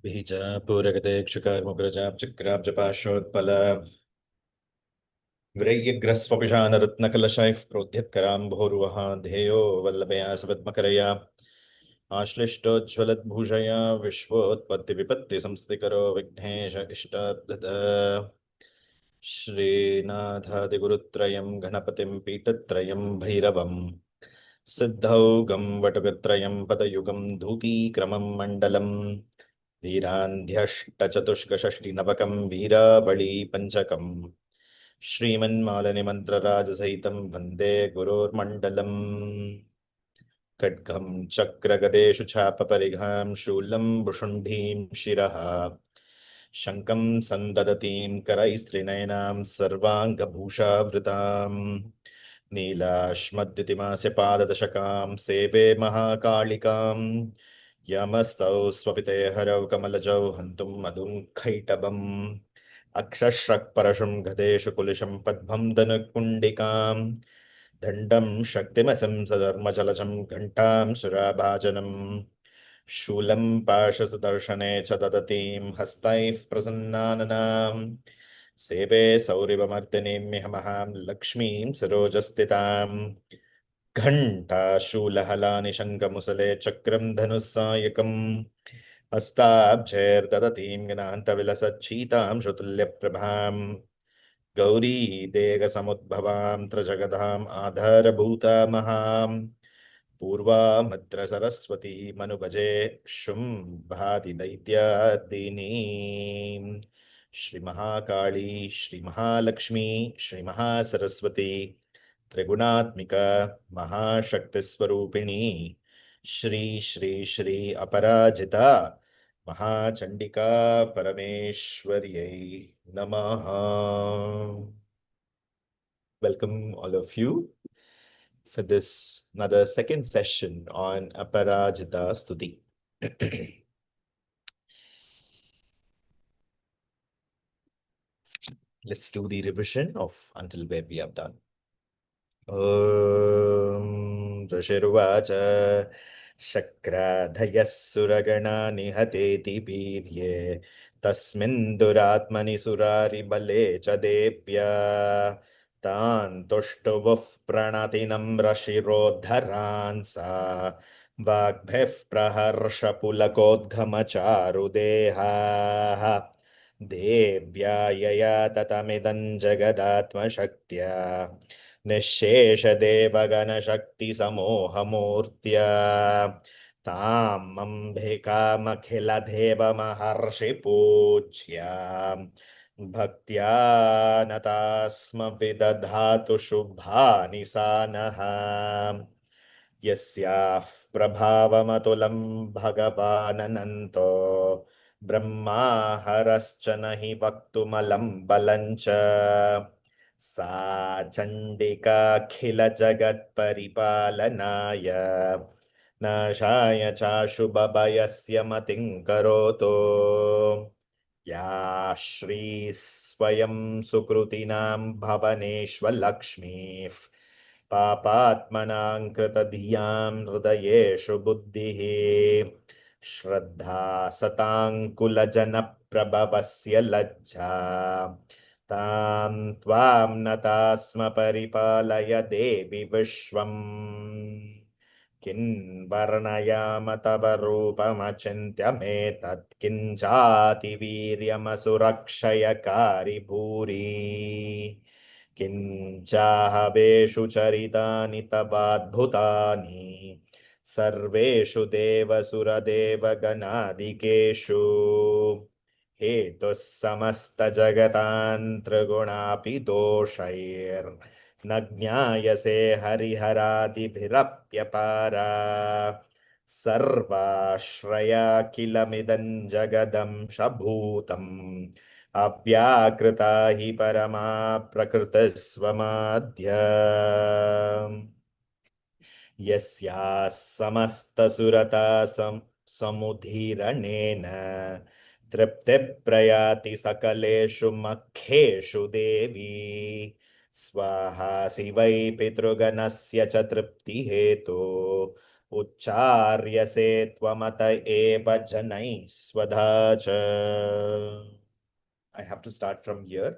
बीजापूरगते क्षुकार्मुग्रजाब्जग्राब्जपाशोत्पल विरय्यग्रस्वपिशानरत्नकलशैः प्रोद्यत्कराम्भोरुवः धेयो वल्लभया सपद्मकरया आश्लिष्टोज्ज्वलद्भूषया विश्वोत्पत्तिविपत्तिसंस्थिकरो विघ्नेश इष्टार्थद श्रीनाथादिगुरुत्रयं गणपतिं पीठत्रयं भैरवम् सिद्धौघं वटुकत्रयं पदयुगं धूतीक्रमं मण्डलम् वीरान्ध्यष्टचतुष्कषष्टिनवकं वीरावळी पञ्चकम् श्रीमन्मालनिमन्त्रराजसहितं वन्दे गुरोर्मण्डलम् खड्गं चक्रगदेषु चापपरिघां शूलं भुषुण्डीं शिरः शङ्खं सन्ददतीं करैस्त्रिनयनां सर्वाङ्गभूषावृताम् नीलाश्मद्युतिमास्य पाददशकां सेवे महाकालिकाम् यमस्तौ स्वपिते हरौ कमलजौ हन्तुं मधुं खैटबम् अक्षश्रक्परशुं गदेषु कुलिशं पद्मं धनुकुण्डिकां दण्डं शक्तिमसं सधर्मजलजं घण्टां सुराभाजनम् शूलं पाशसुदर्शने च ददतीं हस्तैः प्रसन्नाननां सेवे सौरिवमर्दिनीमिह लक्ष्मीं सरोजस्थिताम् घण्टाशूलहलानि शङ्खमुसले चक्रं धनुस्सायकम् हस्ताब्जैर्ददतीं ज्ञान्तविलसच्चीतां श्रुतुल्यप्रभां गौरीदेगसमुद्भवां त्रिजगदाम् आधारभूतामहां पूर्वामद्रसरस्वतीमनुभजे शुम्भादिदैत्यार्दिनीं श्रीमहाकाली श्रीमहालक्ष्मी श्रीमहासरस्वती त्रिगुणात्मिका महाशक्तिस्वरूपिणी श्री श्री श्री अपराजिता महाचंडिका परमेश्वर्यै नमः. Welcome all of you for this another second session on Aparajitha Stuti. Let's do the revision of until where we have done. ॐ ऋषिर्वाच शक्राधयः सुरगणा निहतेति वीर्ये तस्मिन् दुरात्मनि सुरारिबले च देव्या तान् तुष्टुवुः प्रणतिनम्रशिरोद्धरान् सा वाग्भिः प्रहर्षपुलकोद्गमचारुदेहाः देव्या यया ततमिदं जगदात्मशक्त्या निःशेषदेवगणशक्तिसमूहमूर्त्या तामम्बिकामखिलदेवमहर्षिपूज्या भक्त्या नतास्म विदधातु शुभानि सा नः यस्याः प्रभावमतुलं भगवाननन्तो ब्रह्माहरश्च न हि वक्तुमलं बलं च सा चण्डिकाखिलजगत्परिपालनाय नाशाय चाशुभभयस्य मतिं करोतु या श्री स्वयं सुकृतिनां भवनेष्वलक्ष्मीः पापात्मनां कृतधियां हृदयेषु बुद्धिः श्रद्धा सताङ्कुलजनप्रभवस्य लज्जा तां त्वां नतास्म परिपालय देवि विश्वम् किं वर्णयाम तव रूपमचिन्त्यमेतत् किं चातिवीर्यमसुरक्षयकारि भूरि किं चाहवेषु चरितानि तवाद्भुतानि सर्वेषु देवसुरदेवगणादिकेषु हेतुः समस्तजगतान्त्रिगुणापि दोषैर्न ज्ञायसे हरिहरादिभिरप्यपारा सर्वाश्रया किलमिदं जगदंशभूतम् अव्याकृता हि परमा प्रकृतिस्वमाद्या यस्याः समस्तसुरता समुदीरणेन तृप्तिप्रयाति सकलेषु मख्येषु देवी स्वाहा शिवै पितृगणस्य च तृप्तिहेतो उच्चार्यसे त्वमत एव जनैः स्वधा च. I have to start from here.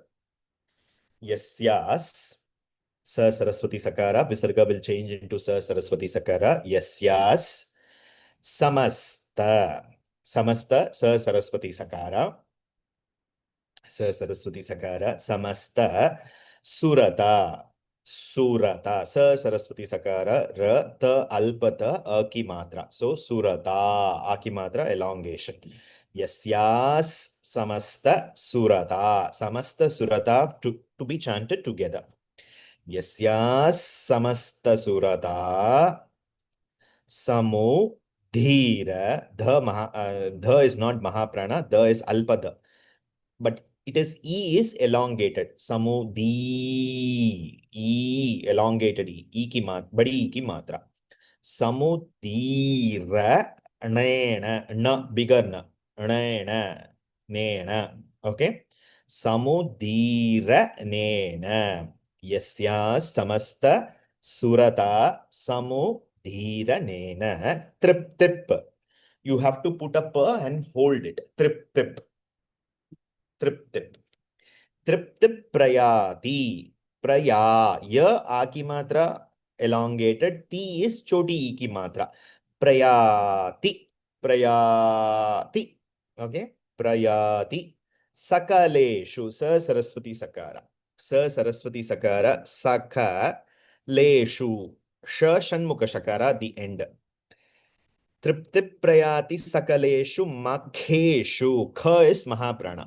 Yasyas. Sa Saraswati Sakara. Visarga will change into Sa Saraswati Sakara. Yasyas. Samasta. Samasta. Sa Saraswati Sakara. Sa Saraswati Sakara. Samasta. Surata. Surata. Sa Saraswati Sakara. Ra. Ta. Alpata. A ki matra. So Surata. A ki matra. Elongation. Yasyas. Samasta. Surata. Samasta Surata to be chanted together. यस्यास् समस्तसुरता समो धीर ध is not महाप्राणा ध is अल्पद but it is e is elongated samudhi e elongated e की मात्रा बड़ी e की मात्रा समुदीर नैण न bigger न नैण नैण okay समुदीर नैण यस्या समस्त सुरता समुदीर नैण trip tip you have to put a p and hold it trip tip trip tip तृप्त प्रयाति प्रया य आ की मात्रा elongated टी is छोटी ई की मात्रा प्रयाति प्रयाति ओके प्रयाति सकलेषु स सरस्वती सकार स सरस्वती सकार सख लेषु श षण्मुख शकार the end तृप्ति प्रयाति सकलेषु मखेषु ख is महाप्राण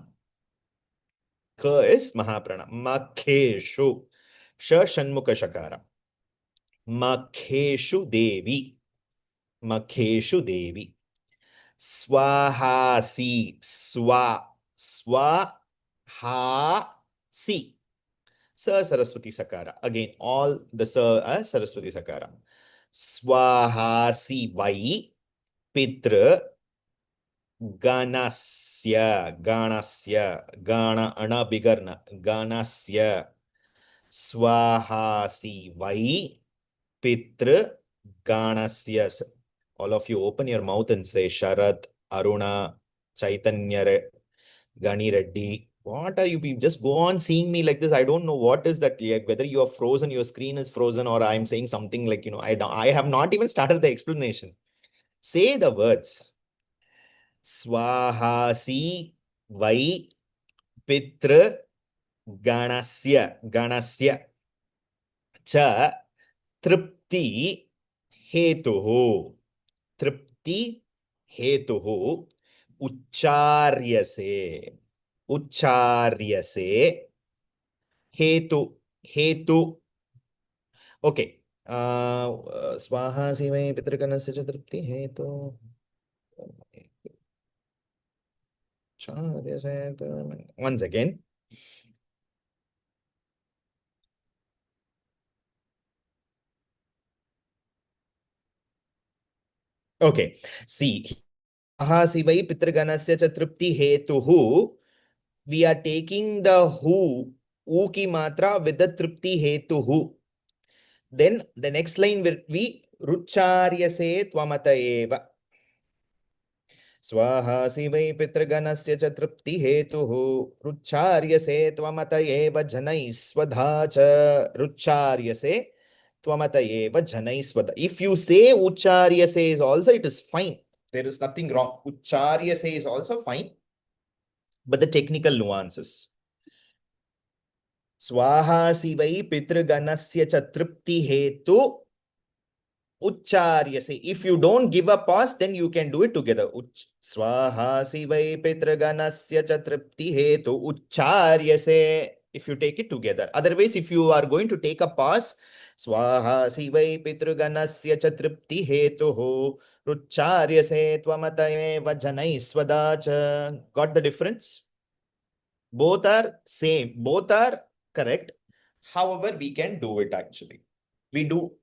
K is Mahaprana. Makheshu. Sh Shanmukha Shakara. Makheshu Devi. Makheshu Devi. Swahasi. Swa. Swa. Ha. Si. Sa Saraswati Sakara. Again, all the Sa are Saraswati Sakara. Swahasi Vai. Pitra. Ganasya, Ganasya, Gana, Ana Bigarna, Ganasya, Swahasi Vai, Pitra, Ganasya. All of you open your mouth and say Sharat, Aruna, Chaitanya, Gani Reddy. What are you people? Just go on seeing me like this. I don't know what is that. Whether you are frozen, your screen is frozen, or I'm saying something like, I have not even started the explanation. Say the words. Swahasi Vai Pitra Ganasya Cha Tripti Hetuhu Tripti Hetuhu Ucharyase Ucharyase Hetu okay Swahasi Vai Pitra Ganasya Cha Tripti Hetu once again. Okay. See, Sivai Pitraganasya cha Tripti Hetuhu. We are taking the who, u ki matra with the Tripti Hetuhu. Then the next line will be Rucharyase Twamata eva. Swaha Sivai Pitraganasya cha Tripti Hetuhu. Rucharyase Twamata eva Janai Swadha cha Rucharyase. If you say Ucharya is also, it is fine. There is nothing wrong. Ucharya is also fine. But the technical nuances. Swaha Sivai Pitraganasya cha Tripti Hetu Ucharya. If you don't give a pause, then you can do it together. Swaha Sivai Pitraganasya cha Tripti Hetu Ucharya. If you take it together. Otherwise, if you are going to take a pause, Swaha Sivai Pitraganasya cha Tripti Hetuhu Rucharyase Twamataye Vajanai Swadacha. Got the difference? Both are same. Both are correct. However, we can do it actually. We do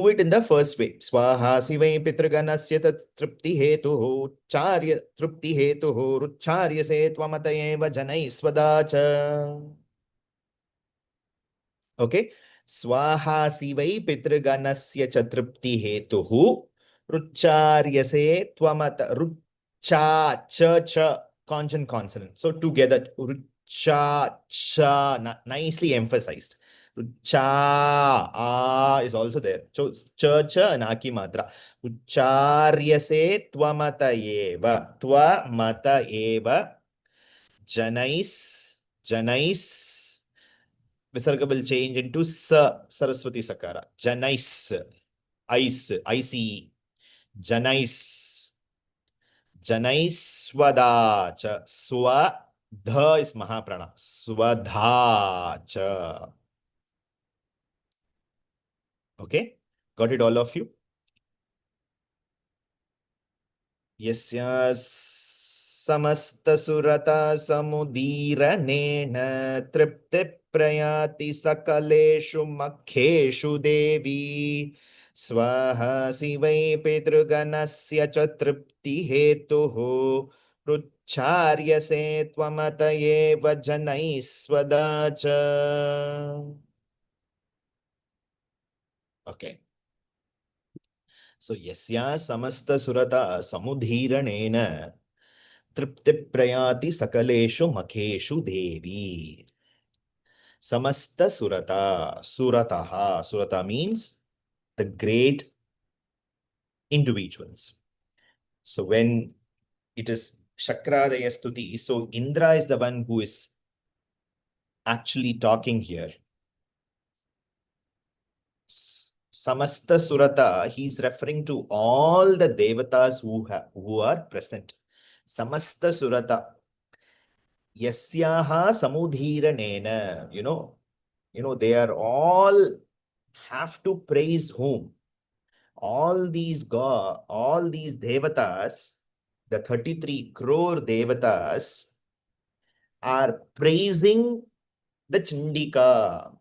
it in the first way. Swaha Sivai Pitraganasya Tripti Hetuhu Charya Tripti Hetuhu Rucharyase Twamataye Vajanai Swadacha. Okay. Swaha Sivai Pitraganasya Chatripti Hetuhu Rucharyase Twamata Rucha Cha consonant consonant. So together Rucha Cha nicely emphasized. Rucha is also there. So Cha Cha and Aki Matra. Ucharyase Twamata Eva Twamata Eva Janais Janais Visarga will change into Saraswati Sakara. Janais. Ice. ICE. Janais. Janaiswada cha. Swa. Dha is Mahaprana. Swadha cha. Okay? Got it, all of you? Yasya samastasurata samudiranena tripte prayati sakaleshu makheshu devi swaha sivai petruganasya cha tripti hetuhu rucharyase tvamatayeva janaisvadacha. Okay. So, yasya samasta surata samudhiranena tripti prayati sakaleshu makheshu devi. Samasta surata. Surataha. Surata means the great individuals. So, when it is Shakradaya Stuti, so Indra is the one who is actually talking here. Samasta Surata, he's referring to all the devatas who are present. Samasta Surata. Yasyaha samudhiranena. They are all have to praise whom? All these devatas, the 33 crore devatas, are praising the Chandika,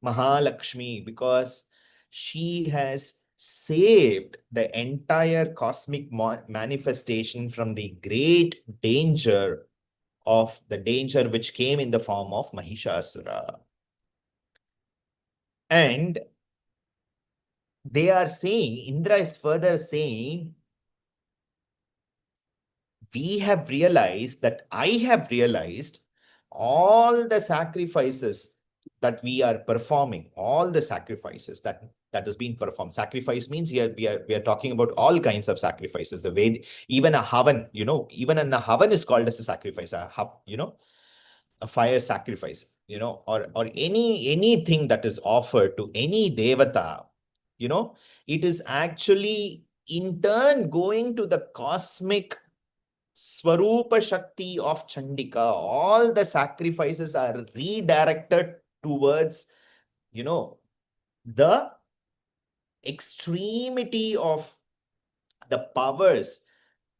Mahalakshmi, because she has saved the entire cosmic manifestation from the great danger of the danger which came in the form of Mahishasura. And they are saying, Indra is further saying, we have realized that I have realized all the sacrifices that we are performing, all the sacrifices that has been performed. Sacrifice means here we are talking about all kinds of sacrifices. The way even a havan, even a havan is called as a sacrifice. A fire sacrifice, or anything that is offered to any devata, it is actually in turn going to the cosmic Swarupa Shakti of Chandika. All the sacrifices are redirected towards, the extremity of the powers,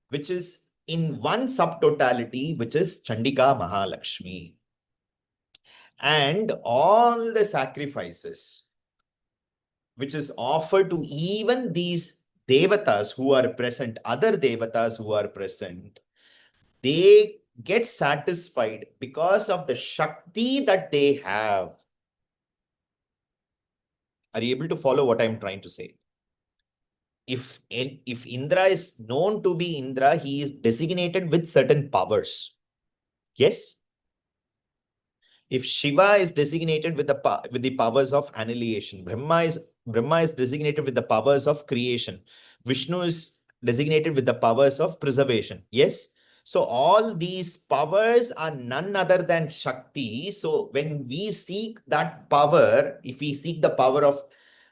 which is in one subtotality, which is Chandika Mahalakshmi. And all the sacrifices which is offered to even these devatas who are present, other devatas who are present, they get satisfied because of the Shakti that they have. Are you able to follow what I'm trying to say? If Indra is known to be Indra, he is designated with certain powers. Yes? If Shiva is designated with the powers of annihilation, Brahma is designated with the powers of creation, Vishnu is designated with the powers of preservation. Yes? So all these powers are none other than Shakti. So when we seek that power, if we seek the power of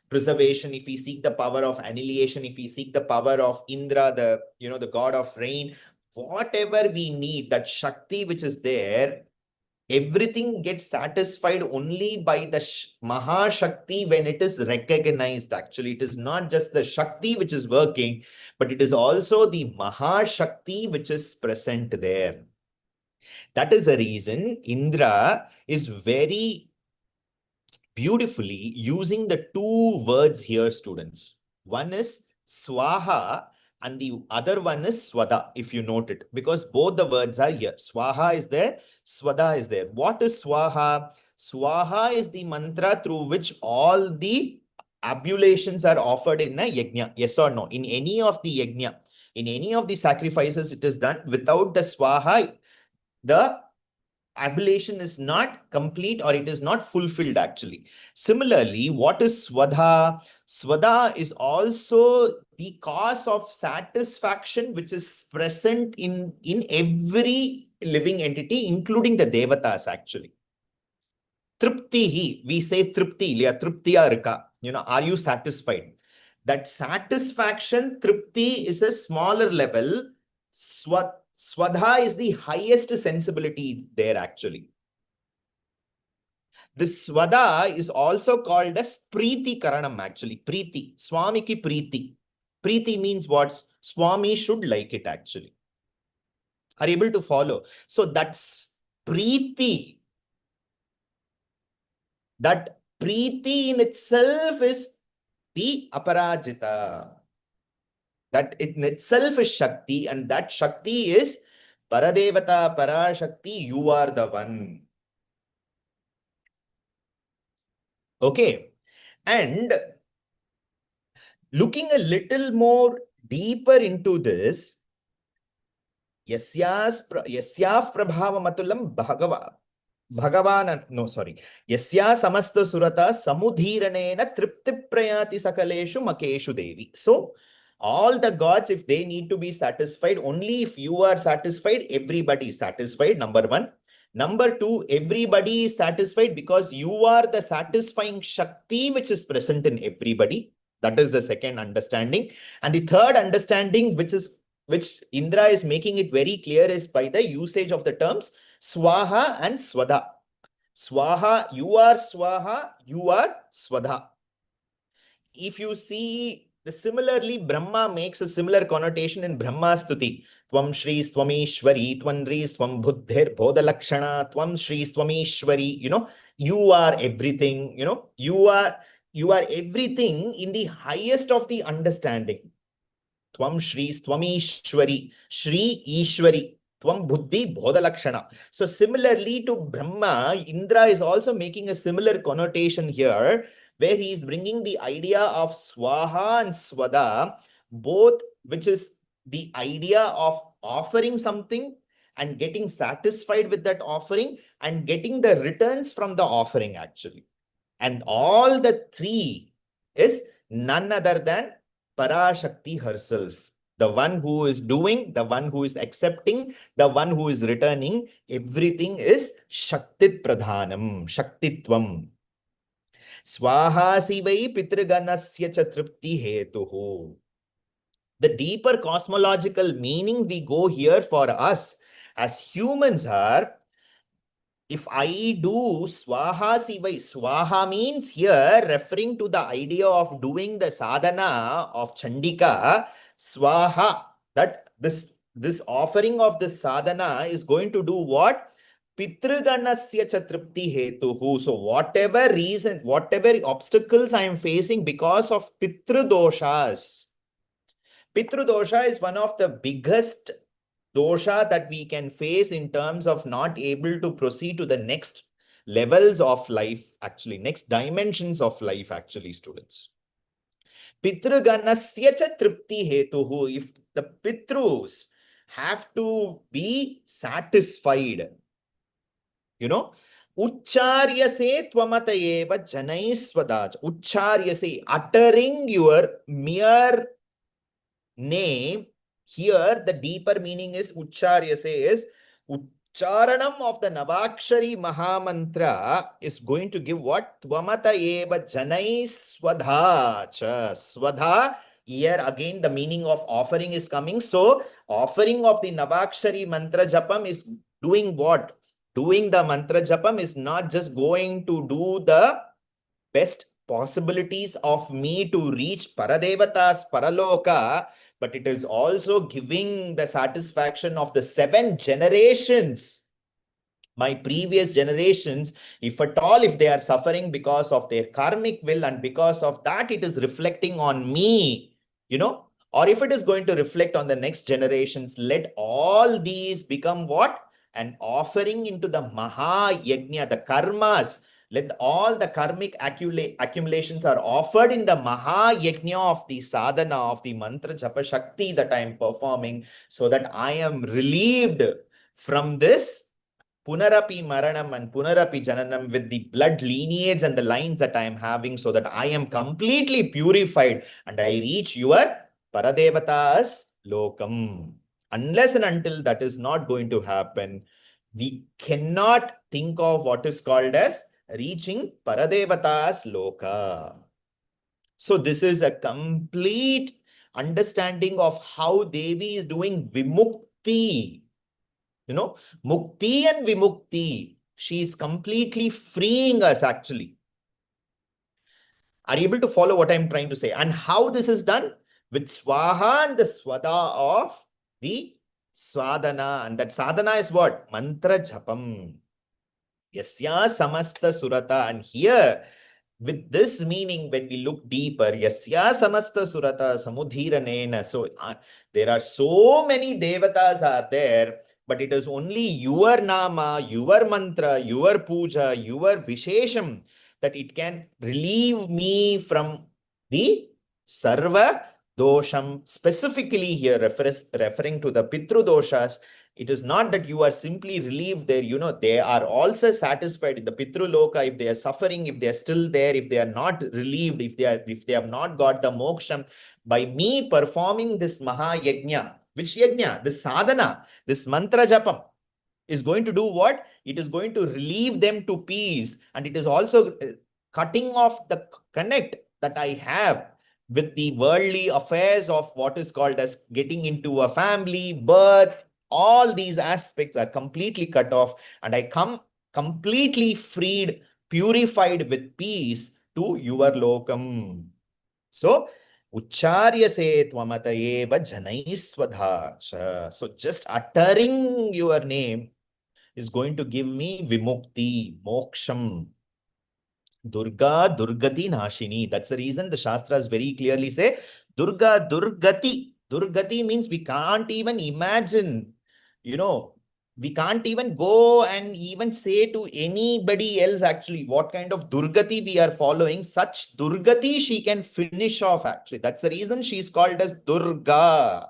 preservation, if we seek the power of annihilation, if we seek the power of Indra, the god of rain, whatever we need, that Shakti which is there, everything gets satisfied only by the Mahashakti when it is recognized. Actually, it is not just the Shakti which is working, but it is also the Mahashakti which is present there. That is the reason Indra is very beautifully using the two words here, students. One is Swaha and the other one is Swada, if you note it, because both the words are here. Swaha is there, Swada is there. What is Swaha? Swaha is the mantra through which all the ablutions are offered in a yajna. Yes or no? In any of the yajna, in any of the sacrifices, it is done without the swaha. The ablation is not complete or it is not fulfilled actually. Similarly, what is Swadha? Swadha is also the cause of satisfaction which is present in every living entity, including the Devatas actually. Triptihi, we say Tripti, liya, Triptiya irka. Are you satisfied? That satisfaction, Tripti is a smaller level. Swadha is the highest sensibility there actually. This Swada is also called as Preeti Karanam actually. Preeti. Swami ki Preeti. Preeti means what? Swami should like it actually. Are able to follow? So that's Preeti. That Preeti in itself is the Aparajitha. That in itself is Shakti, and that Shakti is Paradevata, Parashakti, you are the one. Okay. And looking a little more deeper into this, yasyav prabhavamatulam yasya samasta surata samudhiranena tripti prayati sakaleshu makeshu devi. So, all the gods, if they need to be satisfied, only if you are satisfied, everybody is satisfied, number one. Number two, everybody is satisfied because you are the satisfying Shakti which is present in everybody. That is the second understanding. And the third understanding, which Indra is making it very clear, is by the usage of the terms Swaha and Swada. Swaha, you are Swaha, you are Swada. If you see, similarly, Brahma makes a similar connotation in Brahma Stuti. Tvam Shri Swamishwari, Tvanri Swam Buddhir Bodalakshana, Tvam Shri Swamishwari. You are everything, you are everything in the highest of the understanding. Tvam Shri Swamishwari, Shri Ishwari, Tvam Buddhi Bodalakshana. So similarly to Brahma, Indra is also making a similar connotation here, where he is bringing the idea of Swaha and Swada, both, which is the idea of offering something and getting satisfied with that offering and getting the returns from the offering actually. And all the three is none other than Parashakti herself. The one who is doing, the one who is accepting, the one who is returning, everything is Shaktit Pradhanam, Shaktitvam. Swahasi vai pitriganasya cha tripti hetuhu. The deeper cosmological meaning we go here for us as humans are, if I do Swaha Sivai, Swaha means here referring to the idea of doing the sadhana of Chandika, Swaha, that this offering of this sadhana is going to do what? Pitriganasya chatripti hetuhu. So whatever reason, whatever obstacles I am facing because of Pitrudoshas. Pitrudosha is one of the biggest dosha that we can face in terms of not able to proceed to the next levels of life, actually, next dimensions of life, actually, students. Pitruganasya cha tripti hetuhu. If the Pitrus have to be satisfied, Ucharyase tvamatayeva janaisvadaj. Ucharyase, uttering your mere name. Here, the deeper meaning is Ucharyase is Ucharanam of the Navakshari Mahamantra is going to give what? Tvamata eva janai swadha cha. Swadha, here again the meaning of offering is coming. So, offering of the Navakshari Mantra Japam is doing what? Doing the Mantra Japam is not just going to do the best possibilities of me to reach Paradevatas, Paraloka, but it is also giving the satisfaction of the 7 generations, my previous generations, if at all, if they are suffering because of their karmic will, and because of that, it is reflecting on me, or if it is going to reflect on the next generations, let all these become what? An offering into the Maha Yajna, the karmas, Let all the karmic accumulations are offered in the Maha Yajna of the sadhana of the mantra japa shakti that I am performing, so that I am relieved from this Punarapi Maranam and Punarapi Jananam with the blood lineage and the lines that I am having, so that I am completely purified and I reach your Paradevata's Lokam. Unless and until that is not going to happen, we cannot think of what is called as reaching Paradevata's Loka. So this is a complete understanding of how Devi is doing Vimukti. Mukti and Vimukti. She is completely freeing us actually. Are you able to follow what I'm trying to say? And how this is done? With Swaha and the Swada of the Swadhana. And that sadhana is what? Mantra Japam. Yasya Samasta Surata. And here, with this meaning, when we look deeper, Yasya Samasta Surata Samudhiranena. So there are so many devatas are there, but it is only your nama, your mantra, your puja, your vishesham that it can relieve me from the sarva dosham. Specifically here, referring to the pitru doshas. It is not that you are simply relieved there, they are also satisfied in the Pitru Loka. If they are suffering, if they are still there, if they are not relieved, if they have not got the moksham, by me performing this Maha Yajna, which Yajna? This sadhana, this mantra japam is going to do what? It is going to relieve them to peace, and it is also cutting off the connect that I have with the worldly affairs of what is called as getting into a family, birth. All these aspects are completely cut off, and I come completely freed, purified with peace to your lokam. So, Ucharyase tvamata eva janaisvadha. So, just uttering your name is going to give me vimukti, moksham. Durga, Durgati Nashini. That's the reason the Shastras very clearly say Durga, Durgati. Durgati means we can't even imagine, we can't even go and even say to anybody else actually what kind of Durgati we are following. Such Durgati she can finish off actually. That's the reason she is called as Durga.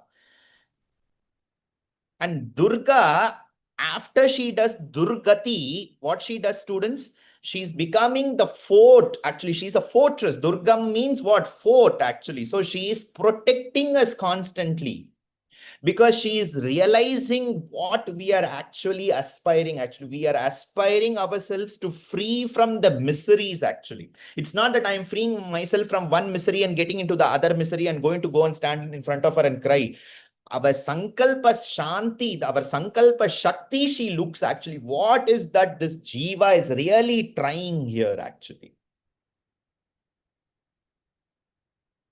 And Durga, after she does Durgati, what she does, students? She's becoming the fort. Actually, she's a fortress. Durga means what? Fort, actually. So she is protecting us constantly, because she is realizing what we are actually aspiring. Actually, we are aspiring ourselves to free from the miseries. Actually, it's not that I'm freeing myself from one misery and getting into the other misery and going to go and stand in front of her and cry. Our sankalpa shanti, our sankalpa shakti, she looks actually. What is that this jiva is really trying here actually?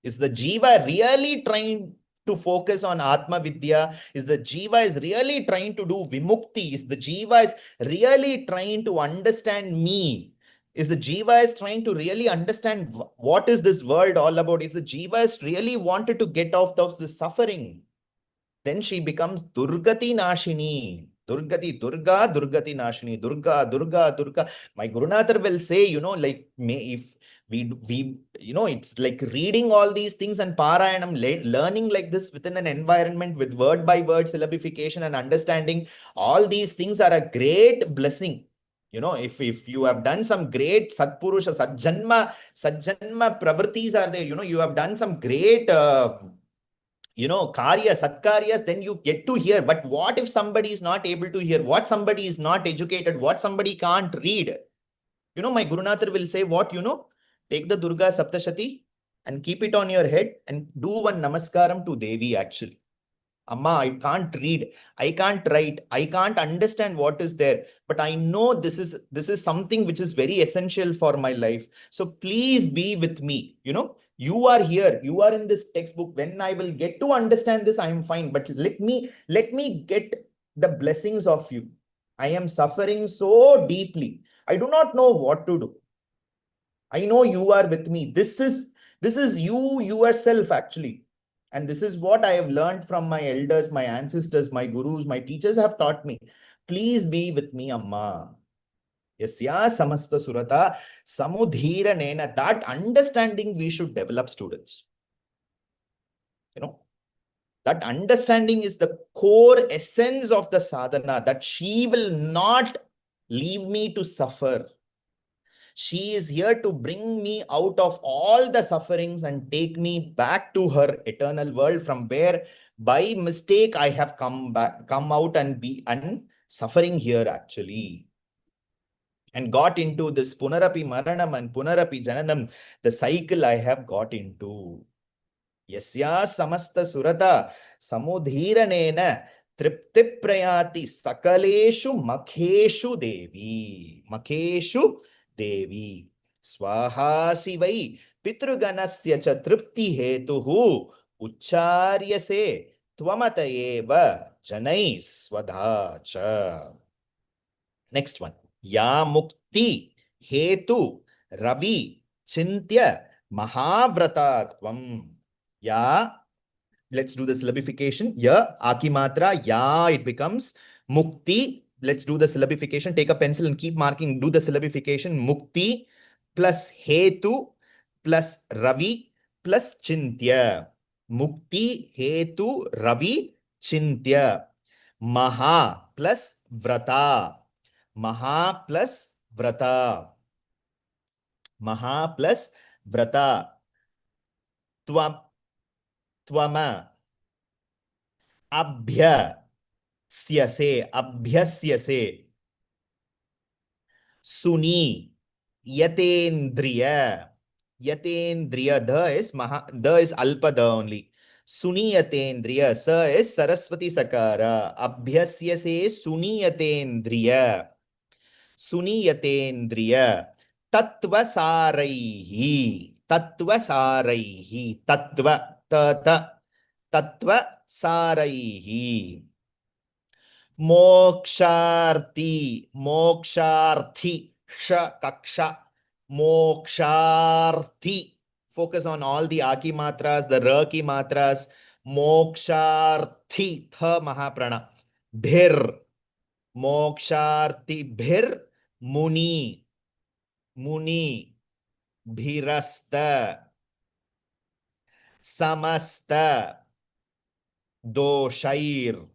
Is the jiva really trying to focus on Atma Vidya? Is the jiva is really trying to do Vimukti? Is the jiva is really trying to understand me? Is the jiva is trying to really understand what is this world all about? Is the jiva is really wanted to get out of the suffering? Then she becomes Durgati Nashini. Durgati, Durga, Durgati Nashini, Durga, Durga, Durga. My Gurunathar will say, like, if we, it's like reading all these things and Parayanam, learning like this within an environment with word by word syllabification and understanding, all these things are a great blessing. If you have done some great Satpurusha, Satjanma pravritis are there, you have done some great satkaryas, then you get to hear. But what if somebody is not able to hear? What somebody is not educated? What somebody can't read? My Gurunathar will say, take the Durga Saptashati and keep it on your head and do one namaskaram to Devi actually. Amma, I can't read, I can't write, I can't understand what is there, but I know this is something which is very essential for my life. So please be with me. You are here, you are in this textbook. When I will get to understand this, I am fine. But let me get the blessings of you. I am suffering so deeply. I do not know what to do. I know you are with me. This is you yourself actually. And this is what I have learned from my elders, my ancestors, my gurus, my teachers have taught me. Please be with me, Amma. Yasya samasta surata samudhira nena. That understanding we should develop, students. That understanding is the core essence of the sadhana, that she will not leave me to suffer. She is here to bring me out of all the sufferings and take me back to her eternal world, from where by mistake I have come out and suffering here actually, and got into this punarapi maranam and punarapi jananam, the cycle I have got into. Yasya samasta surata samudhiranena tripti prayati sakaleshu makheshu devi. Makheshu devi. Swahasi vai pitruganasya cha tripti hetuhu ucharyase tvamata eva janai swadha cha. Next one. Ya mukti hetu ravi chintya mahavratatvam. Ya, let's do the syllabification. Ya, aki matra, ya, it becomes mukti. Let's do the syllabification. Take a pencil and keep marking. Do the syllabification. Mukti plus hetu plus ravi plus chintya. Mukti, hetu, ravi, chintya. Maha plus vrata. Maha plus vrata. Maha plus vrata. Tvam, tvama. Abhyasyase. Abhyasyase. Suni. Yatendriya. Yatendriya. The is alpa the only. Suniyatendriya. Sa is Saraswati Sakara. Abhyasyase suniyatendriya. Suniyatendriya. Tattvasaraihi. Tattvasaraihi. Tattva. Tata. Tattvasaraihi. Moksharti. Moksharthi. Sha kaksha. Moksharthi. Focus on all the aki matras, the ra ki matras. Moksharthi. Tha mahaprana. Bhir. Moksharti bhir muni. Muni. Bhirasta. Samasta. Doshair.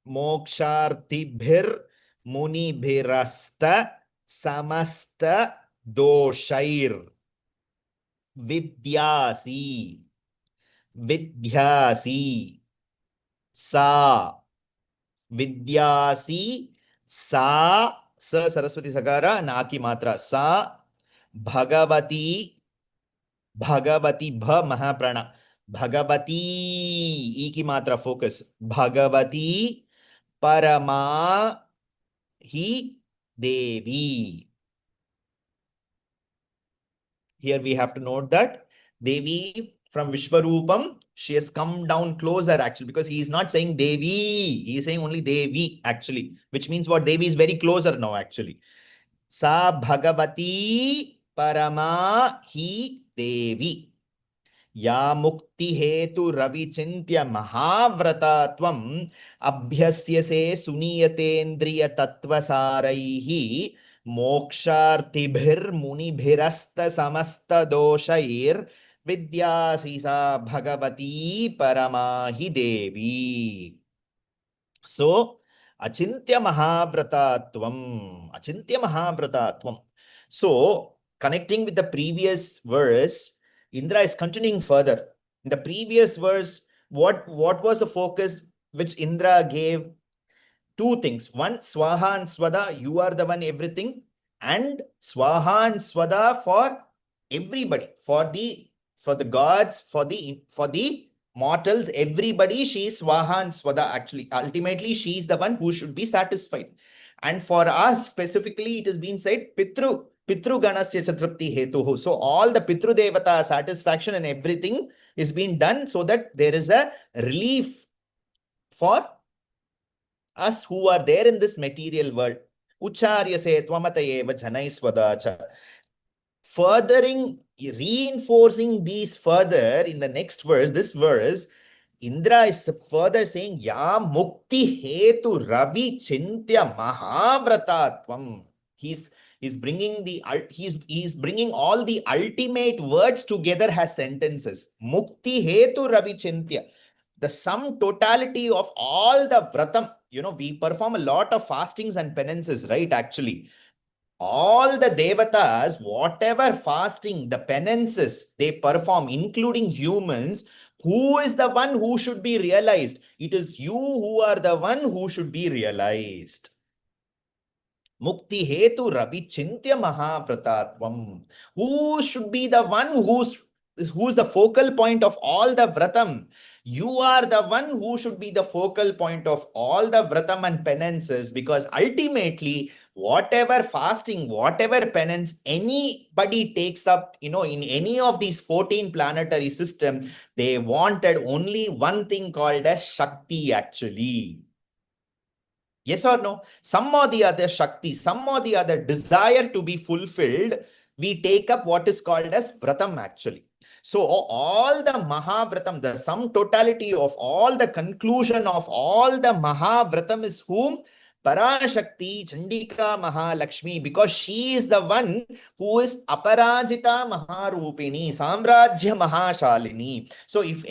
Mokshartibhir munibhirasta samasta doshair. Vidyasi. Vidyasi. Sa. Vidyasi. Sa. Sa Saraswati Sagara. Naki matra. Sa. Bhagavati. Bhagavati. Bha mahaprana. Bhagavati. E ki matra focus. Bhagavati Parama Hi Devi. Here we have to note that Devi from Vishwarupam, she has come down closer actually, because he is not saying Devi, he is saying only Devi actually, which means what? Devi is very closer now actually. Sa Bhagavati Parama Hi Devi. Ya mukti hetu ravi chintya mahavrata tvam abhyasyase suniyatendriya tattvasaraihi mokshartibhir munibhirasta samasta doshair vidyasisa bhagavati paramahi devi. So, achintya mahavratatvam. Achintya mahavratatvam. So, connecting with the previous verse, Indra is continuing further. In the previous verse, what was the focus which Indra gave? Two things. One, Swaha and Swada, you are the one, everything. And Swaha and Swada for everybody, for the gods, for the mortals, everybody, she is Swaha and Swada actually. Ultimately, she is the one who should be satisfied. And for us, specifically, it has been said, Pitru Ganasya Chatrapti Hetuhu. So all the Pitru Devata satisfaction and everything is being done so that there is a relief for us who are there in this material world. Ucharya se tvamata eva janai swadacha. Furthering, reinforcing these further in the next verse, this verse, Indra is further saying, Ya mukti hetu ravi chintya mahavratatvam. He's bringing he's bringing all the ultimate words together as sentences. Mukti hetu ravi chintya. The sum totality of all the vratam. We perform a lot of fastings and penances, right? Actually, all the devatas, whatever fasting, the penances they perform, including humans, who is the one who should be realized? It is you who are the one who should be realized. Mukti hetu ravichintya mahavratatvam. Who should be the one who's the focal point of all the vratam? You are the one who should be the focal point of all the vratam and penances, because ultimately, whatever fasting, whatever penance anybody takes up, in any of these 14 planetary systems, they wanted only one thing called as Shakti actually. Yes or no? Some or the other Shakti, some or the other desire to be fulfilled, we take up what is called as Vratam actually. So all the Mahavratam, the sum totality of all the conclusion of all the Mahavratam is whom? Parashakti, Chandika Mahalakshmi, because she is the one who is Aparajita Maharupini, Samrajya Mahashalini. So if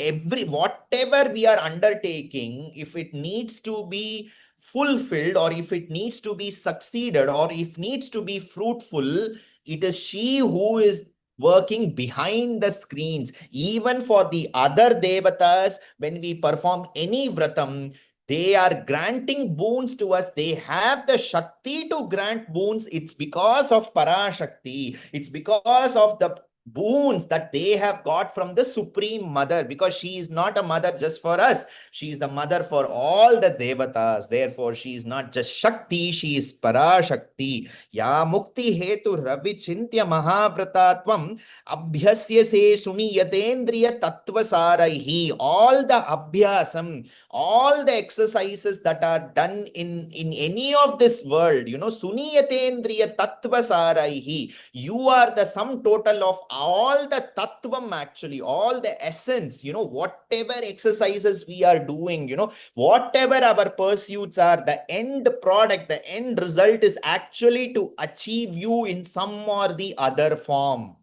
whatever we are undertaking, if it needs to be fulfilled, or if it needs to be succeeded, or if needs to be fruitful, it is she who is working behind the screens. Even for the other devatas, when we perform any vratam, they are granting boons to us. They have the Shakti to grant boons. It's because of Parashakti. It's because of the boons that they have got from the Supreme Mother, because she is not a mother just for us. She is the mother for all the devatas. Therefore, she is not just Shakti, she is Parashakti. Ya mukti hetu ravi chintya mahavratatvam abhyasya se suniyatendriya tattvasaraihi. All the abhyasam, all the exercises that are done in any of this world, suniyatendriya tattvasaraihi. You are the sum total of all the tattvam actually, all the essence, whatever exercises we are doing, whatever our pursuits are, the end product, the end result is actually to achieve you in some or the other form.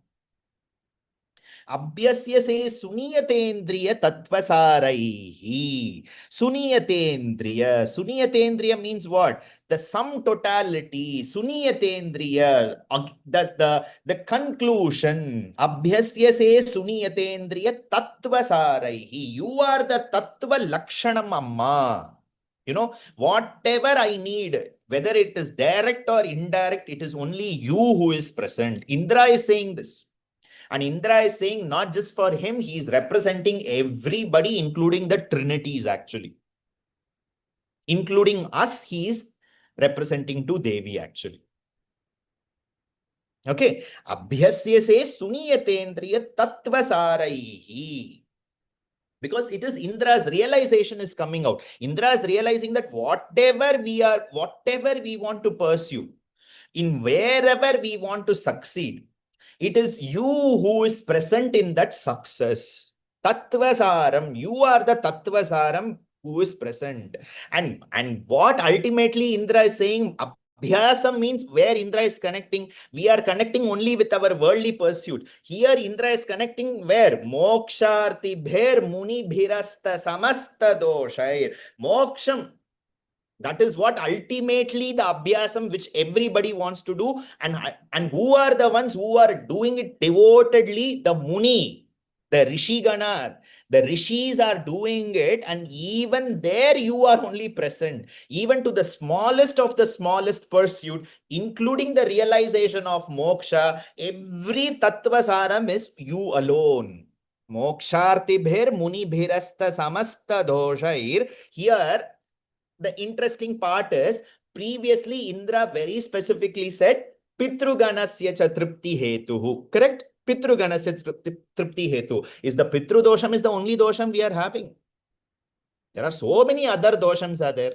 Abhyasya se suniyatendriya tattvasaraihi. Suniyatendriya means what? The sum totality. Suniyatendriya, that's the conclusion. Abhyasya se suniyatendriya tattvasaraihi. You are the tattva lakshanam amma. Whatever I need, whether it is direct or indirect, it is only you who is present. Indra is saying this. And Indra is saying not just for him, he is representing everybody, including the Trinities actually. Including us, he is representing to Devi actually. Okay. Abhyasya se suniyatendriya tattvasaraihi. Because it is Indra's realization is coming out. Indra is realizing that whatever we want to pursue, in wherever we want to succeed, it is you who is present in that success. Tattvasaram, you are the Tattvasaram who is present. And what ultimately Indra is saying, Abhyasam means where Indra is connecting. We are connecting only with our worldly pursuit. Here Indra is connecting where? Moksharti bher muni bhirasta samasta doshair. Moksham. That is what ultimately the abhyasam which everybody wants to do. And who are the ones who are doing it devotedly? The Muni, the Rishi Gana. The Rishis are doing it, and even there you are only present. Even to the smallest of the smallest pursuit, including the realization of moksha, every tattvasaram is you alone. Moksharti bher muni bhirasta samasta doshair. Here, the interesting part is, previously Indra very specifically said Pitruganasya cha tripti hetuhu. Correct? Pitruganasya tripti hetu. Is the Pitru dosham is the only dosham we are having? There are so many other doshams are there.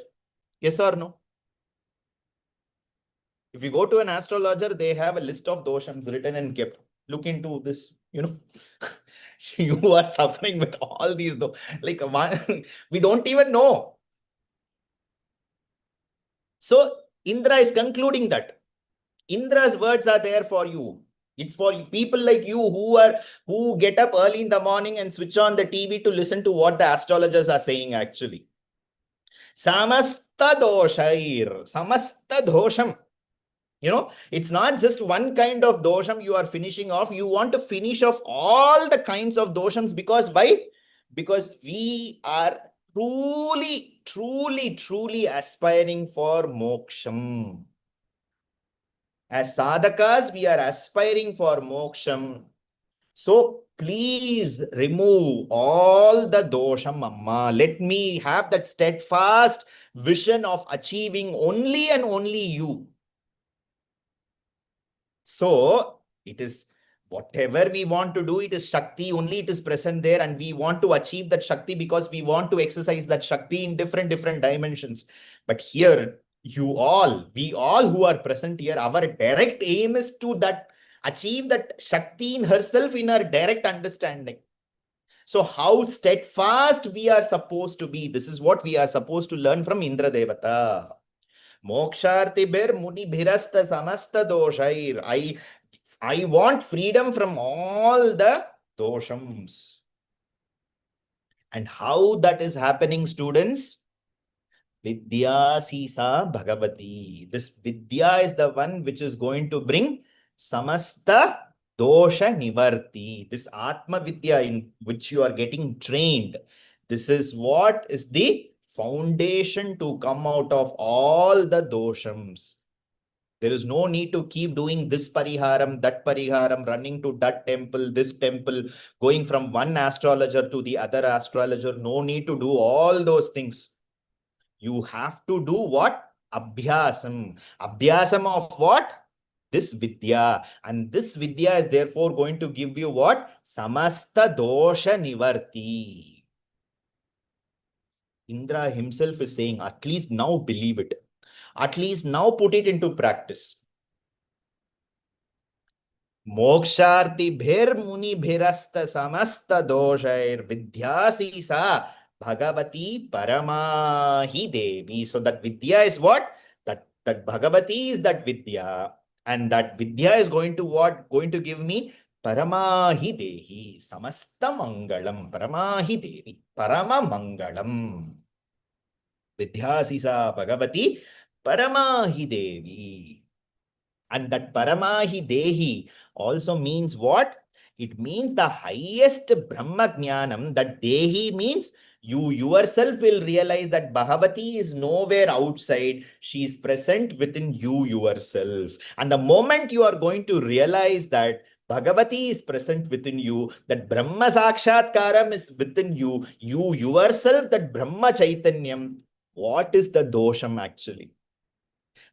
Yes or no? If you go to an astrologer, they have a list of doshams written and kept. Look into this, You are suffering with all these, though. Like, we don't even know. So Indra is concluding that. Indra's words are there for you. It's for people like you who get up early in the morning and switch on the TV to listen to what the astrologers are saying actually. Samasta doshair. Samasta dosham. It's not just one kind of dosham you are finishing off. You want to finish off all the kinds of doshams because why? Because we are truly, truly, truly aspiring for moksham. As sadhakas, we are aspiring for moksham. So please remove all the dosham, Amma. Let me have that steadfast vision of achieving only and only you. So it is whatever we want to do, it is Shakti, only it is present there, and we want to achieve that Shakti because we want to exercise that Shakti in different dimensions. But here, we all who are present here, our direct aim is to achieve that Shakti in herself in our direct understanding. So how steadfast we are supposed to be, this is what we are supposed to learn from Indra Devata. Mokshartibir munibhirasta samasta doshair. I want freedom from all the doshams. And how that is happening, students? Vidya Sisa Bhagavati. This Vidya is the one which is going to bring samasta dosha nivarti. This Atma Vidya in which you are getting trained. This is what is the foundation to come out of all the doshams. There is no need to keep doing this pariharam, running to that temple, this temple, going from one astrologer to the other astrologer. No need to do all those things. You have to do what? Abhyasam. Abhyasam of what? This Vidya. And this Vidya is therefore going to give you what? Samasta dosha nivarti. Indra himself is saying, at least now believe it. At least now put it into practice. मोक्षार्थिभिर्मुनिभिरस्त समस्त दोषैर्विद्यासी सा Bhagavati Paramahi Devi. So that Vidya is what? That Bhagavati is that Vidya. And that Vidya is going to what? Going to give me Paramahi Dehi. Samasta Mangalam. Paramahi Devi. Parama Mangalam. Vidya Sisa Bhagavati Paramahi Devi. And that Paramahi Dehi also means what? It means the highest Brahma Jnanam. That Dehi means you yourself will realize that Bhagavati is nowhere outside. She is present within you yourself. And the moment you are going to realize that Bhagavati is present within you, that Brahma Sakshatkaram is within you, you yourself, that Brahma Chaitanyam, what is the dosham actually?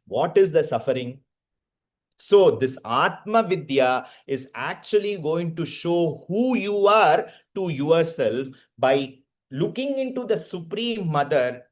What is the suffering? So this Atma Vidya is actually going to show who you are to yourself by looking into the Supreme Mother,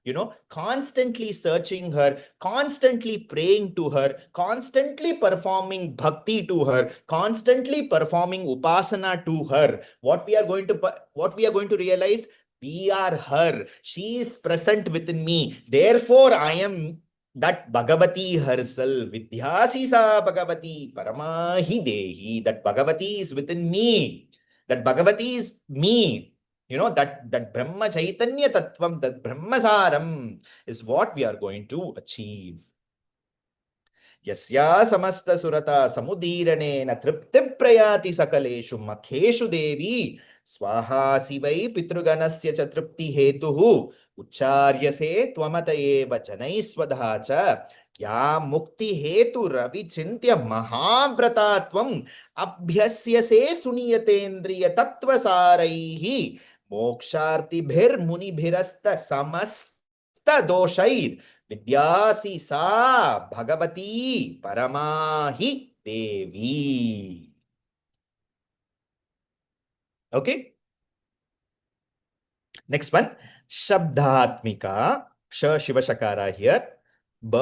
constantly searching her, constantly praying to her, constantly performing bhakti to her, constantly performing upasana to her. What we are going to realize, we are her. She is present within me. Therefore, I am that Bhagavati herself. Vidyasi sa Bhagavati Paramahi Dehi. That Bhagavati is within me. That Bhagavati is me. That Brahma Chaitanya Tattvam, that Brahmasaram is what we are going to achieve. Yasya samasta surata samudirane tripti prayati sakaleshu makheshu devi स्वाहा शिवै पितृगणस्य च तृप्ति हेतुः उच्चार्यसे त्वमतएव जनैस्वधा च या मुक्ति हेतु रविचिन्त्य महाव्रतात्वम् अभ्यस्यसे सुनियतेन्द्रिय तत्वसारैः मोक्षार्थिभिर्मुनिभिरस्त समस्त दोषैर् विद्यासी सा भगवती परमाहि देवी. Okay. Next one. Shabdatmika. Sh Shiva Shakara here. B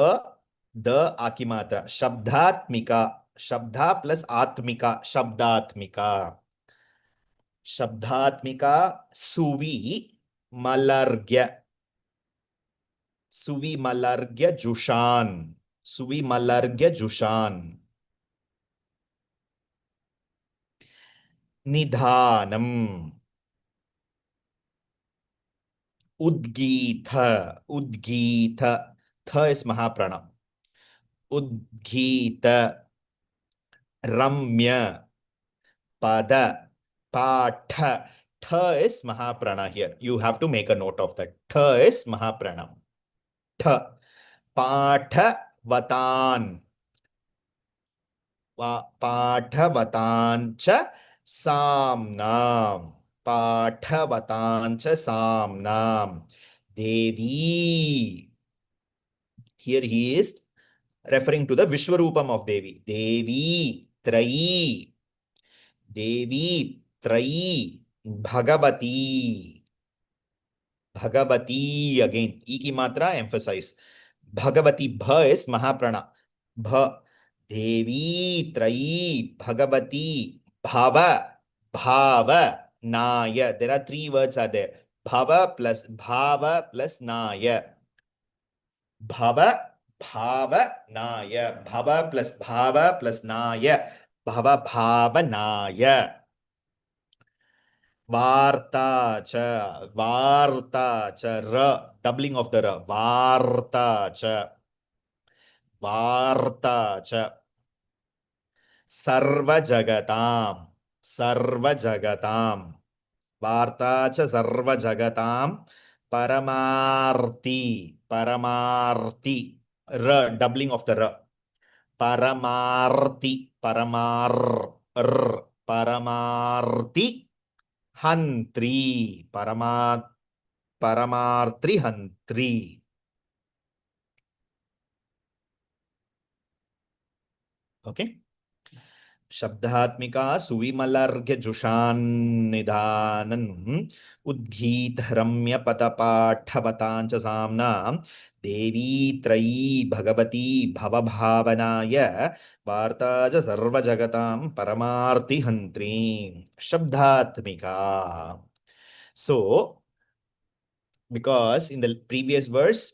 the Akimatra. Shabdatmika. Shabda plus Atmika. Shabdatmika. शब्दात्मिका सुवी मलर्ग्य, सुवी मलर्ग्य जुषान, सुवी मलर्ग्य जुषान। निधानम, उद्गीत, उद्गीत, थ इस महाप्राण, उद्गीत, रम्य, पद, पाठ, ठ is Mahaprana here. You have to make a note of that. Th is Mahaprana. Th. Paఠవతాన్, पाठवतां च साम्नां, पाठवतां च साम्नां। देवी, here he is referring to the Vishwarupam of Devi. Devi Trayi, Devi Trayi, Bhagavati, Bhagavati again. E ki matra emphasize. Bhagavati, bha is Mahaprana. Bha. Devi Trayi Bhagavati Bhava, Bhava Naya. There are three words are there. Bhava plus Bhava plus Naya. Bhava, Bhava Naya. Bhava plus Bhava plus Naya. Bhava Bhava Naya. Varta cha, Varta cha, ra, doubling of the ra. Varta cha, Varta cha. सर्वजगतां, सर्वजगतां, वार्ता च सर्वजगतां, परमार्ति, परमार्ति, र, doubling of the र, परमार्ति, परमार, र, परमार्ति हंत्री, परमा, परमार्ति हंत्री। ओके, शब्दात्मिका सुविमलर्घ्य जुषान्निधानन् उद्गीत रम्य पदपाठवतां च साम्नां देवी त्रयी भगवती भवभावनाय वार्ता च सर्वजगतां परमार्तिहन्त्री। शब्दात्मिका. So, because in the previous verse,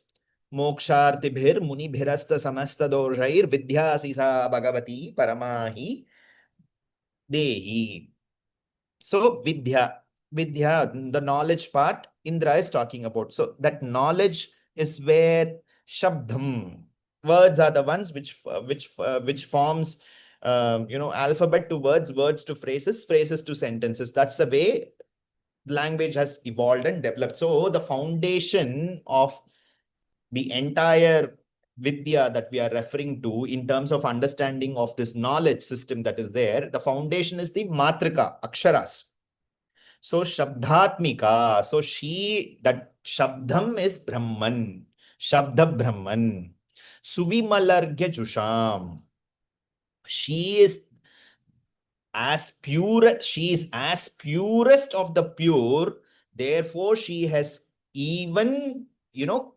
मोक्षार्तिभिर मुनिभिरस्त समस्त दोषैर विद्यासी सा भगवती परमाहि देहि. So Vidya, Vidya, the knowledge part, Indra is talking about. So that knowledge is where Shabdam, words are the ones which forms, alphabet to words, words to phrases, phrases to sentences. That's the way language has evolved and developed. So the foundation of the entire Vidya that we are referring to in terms of understanding of this knowledge system that is there, the foundation is the Matrika, Aksharas. So Shabdatmika, so she, that Shabdam is Brahman, Shabda Brahman. Suvimalargya Jusham, she is as pure, she is as purest of the pure, therefore she has even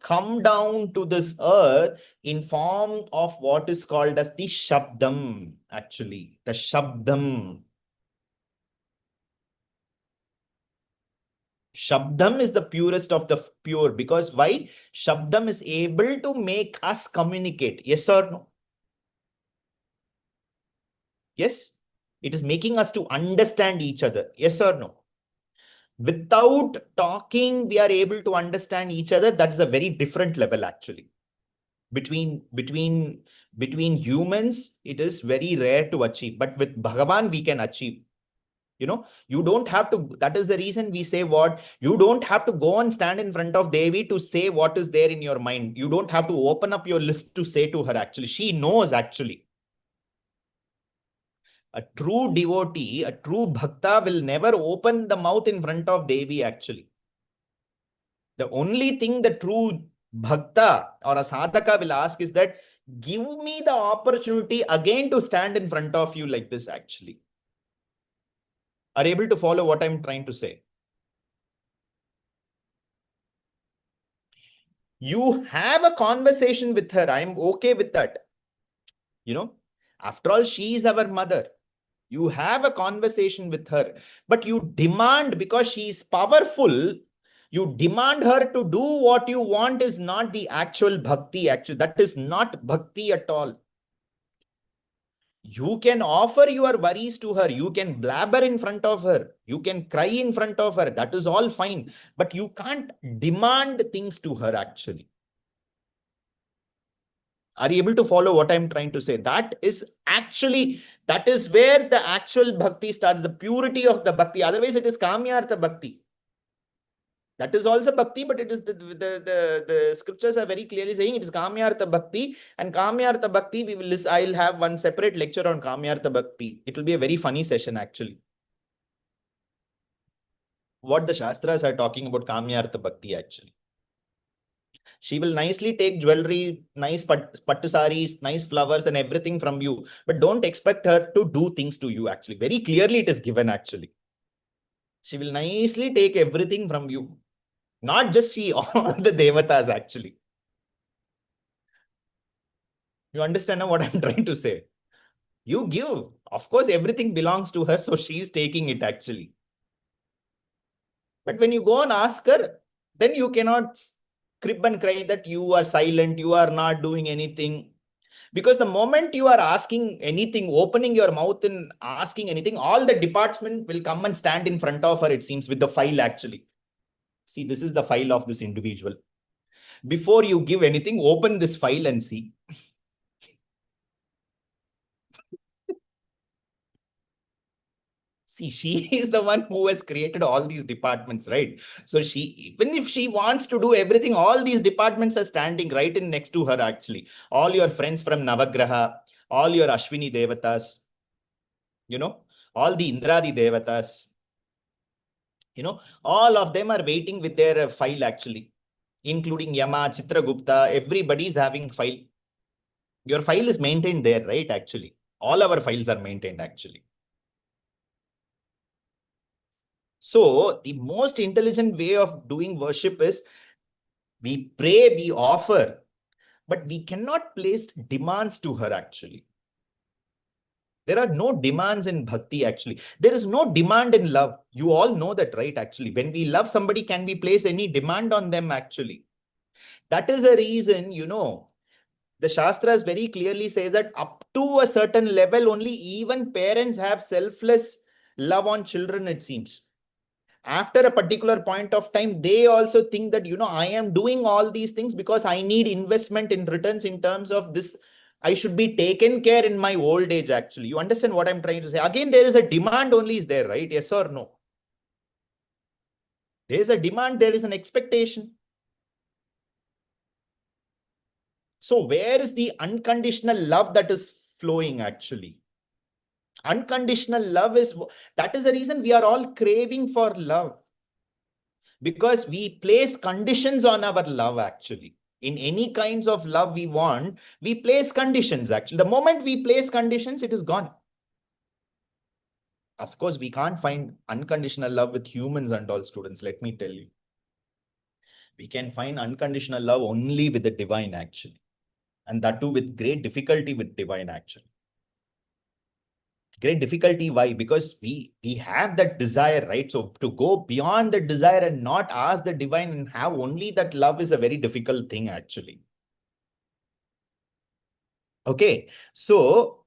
come down to this earth in form of what is called as the Shabdam, actually the Shabdam. Shabdam is the purest of the pure, because why? Shabdam is able to make us communicate. Yes or no? Yes, it is making us to understand each other. Yes or no? Without talking, we are able to understand each other. That's a very different level, actually. Between humans, it is very rare to achieve. But with Bhagavan, we can achieve. You don't have to. That is the reason we say what? You don't have to go and stand in front of Devi to say what is there in your mind. You don't have to open up your list to say to her, actually. She knows, actually. A true devotee, a true bhakta will never open the mouth in front of Devi, actually. The only thing the true bhakta or a sadhaka will ask is that, give me the opportunity again to stand in front of you like this, actually. Are able to follow what I'm trying to say? You have a conversation with her. I'm okay with that. After all, she is our mother. You have a conversation with her, but you demand, because she is powerful, you demand her to do what you want is not the actual bhakti. Actually, that is not bhakti at all. You can offer your worries to her. You can blabber in front of her. You can cry in front of her. That is all fine. But you can't demand things to her, actually. Are you able to follow what I'm trying to say? That is where the actual bhakti starts, the purity of the bhakti. Otherwise, it is kamyartha bhakti. That is also bhakti, but it is the scriptures are very clearly saying it is kamyartha bhakti. And kamyartha bhakti, I'll have one separate lecture on kamyartha bhakti. It will be a very funny session, actually. What the Shastras are talking about kamyartha bhakti, actually. She will nicely take jewelry, nice pattu saris, nice flowers and everything from you. But don't expect her to do things to you, actually. Very clearly it is given, actually. She will nicely take everything from you. Not just she, all the devatas, actually. You understand now what I'm trying to say? You give. Of course, everything belongs to her, so she's taking it, actually. But when you go and ask her, then you cannot crib and cry that you are silent, you are not doing anything. Because the moment you are asking anything, opening your mouth and asking anything, all the department will come and stand in front of her, it seems, with the file, actually. See, this is the file of this individual. Before you give anything, open this file and see. See, she is the one who has created all these departments, right? So even if she wants to do everything, all these departments are standing right in next to her, actually. All your friends from Navagraha, all your Ashwini Devatas, all the Indradi Devatas, all of them are waiting with their file, actually, including Yama, Chitragupta, everybody is having file. Your file is maintained there, right? Actually, all our files are maintained, actually. So the most intelligent way of doing worship is we pray, we offer, but we cannot place demands to her, actually. There are no demands in bhakti, actually. There is no demand in love. You all know that, right? Actually, when we love somebody, can we place any demand on them, actually? That is the reason, the Shastras very clearly say that up to a certain level, only even parents have selfless love on children, it seems. After a particular point of time, they also think that, I am doing all these things because I need investment in returns in terms of this. I should be taken care in my old age, actually. You understand what I'm trying to say? Again, there is a demand only is there, right? Yes or no? There is a demand, there is an expectation. So where is the unconditional love that is flowing, actually? Unconditional love that is the reason we are all craving for love. Because we place conditions on our love, actually. In any kinds of love we want, we place conditions, actually. The moment we place conditions, it is gone. Of course, we can't find unconditional love with humans and all, students, let me tell you. We can find unconditional love only with the divine, actually. And that too with great difficulty with divine, actually. Great difficulty. Why? Because we have that desire, right? So to go beyond the desire and not ask the divine and have only that love is a very difficult thing, actually. Okay, so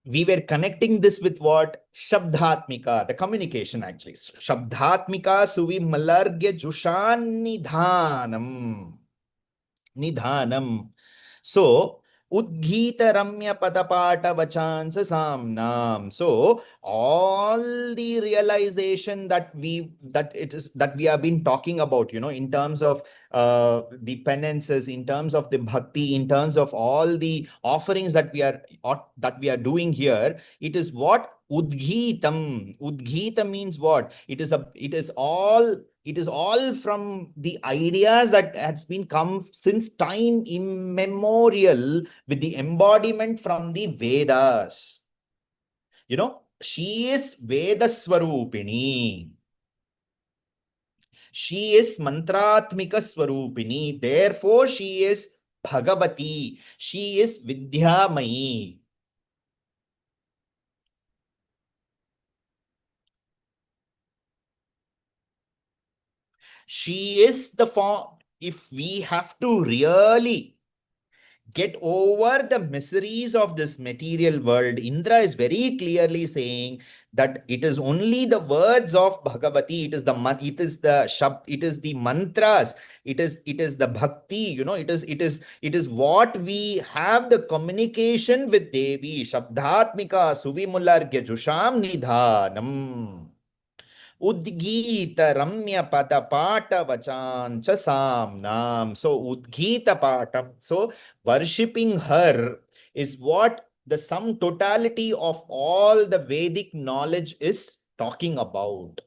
we were connecting this with what? Shabdhatmika, the communication, actually. Shabdhatmika suvi malargya jushan nidhanam. Nidhanam. So, Udgita Ramya Padapata Vachansa Samnam. So, all the realization that we have been talking about, in terms of the penances, in terms of the bhakti, in terms of all the offerings that we are doing here, it is what? Udgitam. Udgita means what? It is all from the ideas that has been come since time immemorial with the embodiment from the Vedas. She is Veda Swarupini. She is Mantratmika Swarupini. Therefore, she is Bhagavati. She is Vidyamayi. She is the form. If we have to really get over the miseries of this material world, Indra is very clearly saying that it is only the words of Bhagavati, it is the mantras, it is the bhakti, it is what we have the communication with Devi, Shabdatmika Suvimulargya Jusham Nidhanam. Udgita Ramya Pada Pata Vachan Chasamnam. So Udgita Patam. So worshipping her is what the sum totality of all the Vedic knowledge is talking about.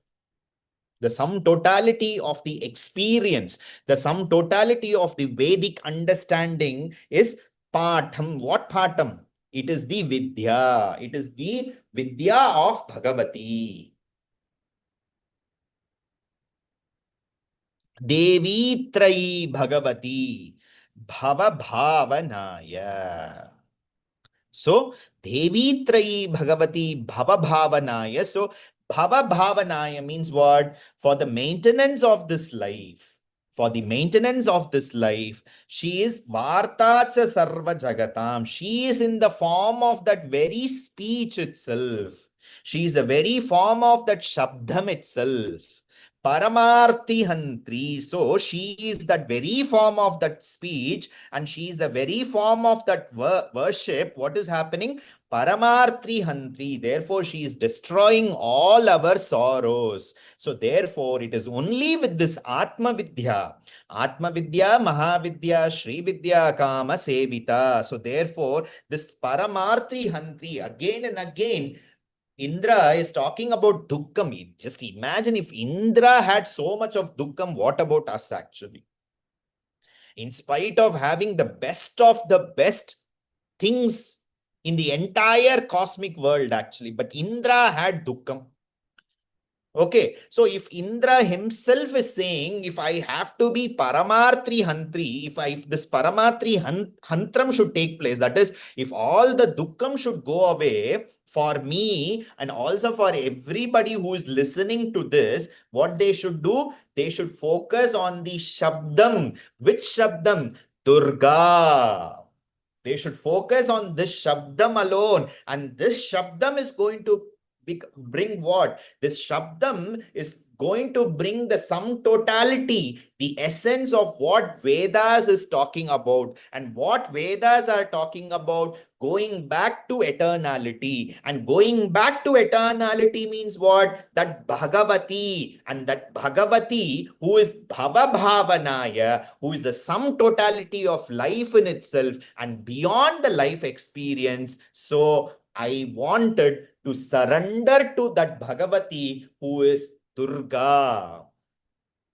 The sum totality of the experience, the sum totality of the Vedic understanding is Patham. What Patham? It is the Vidya. It is the Vidya of Bhagavati. Devi Trayi Bhagavati Bhava Bhavanaya. So, Devi Trayi Bhagavati Bhava Bhavanaya. So, Bhava Bhavanaya means what? For the maintenance of this life. For the maintenance of this life, she is Vartacha Sarva Jagatam. She is in the form of that very speech itself. She is the very form of that Shabdam itself. Paramarthi Hantri. So she is that very form of that speech, and she is the very form of that worship. What is happening? Paramarthi Hantri. Therefore, she is destroying all our sorrows. So, therefore, it is only with this Atma Vidya, Mahavidya, Shri Vidya, Kama Sevita. So, therefore, this Paramarthi Hantri again and again. Indra is talking about Dukkam. Just imagine if Indra had so much of Dukkam, what about us actually? In spite of having the best of the best things in the entire cosmic world, actually, but Indra had Dukkam. Okay, so if Indra himself is saying, if I have to be Paramartri Hantri, if this Paramatri Hantram should take place, that is, if all the Dukkam should go away for me and also for everybody who is listening to this, what they should do? They should focus on the Shabdam. Which Shabdam? Durga. They should focus on this Shabdam alone, and this Shabdam is going to bring what? This Shabdam is going to bring the sum totality, the essence of what Vedas is talking about. And what Vedas are talking about, going back to eternality. And going back to eternality means what? That Bhagavati, and that Bhagavati who is Bhava Bhavanaya, who is the sum totality of life in itself and beyond the life experience. So I wanted to surrender to that Bhagavati who is Durga.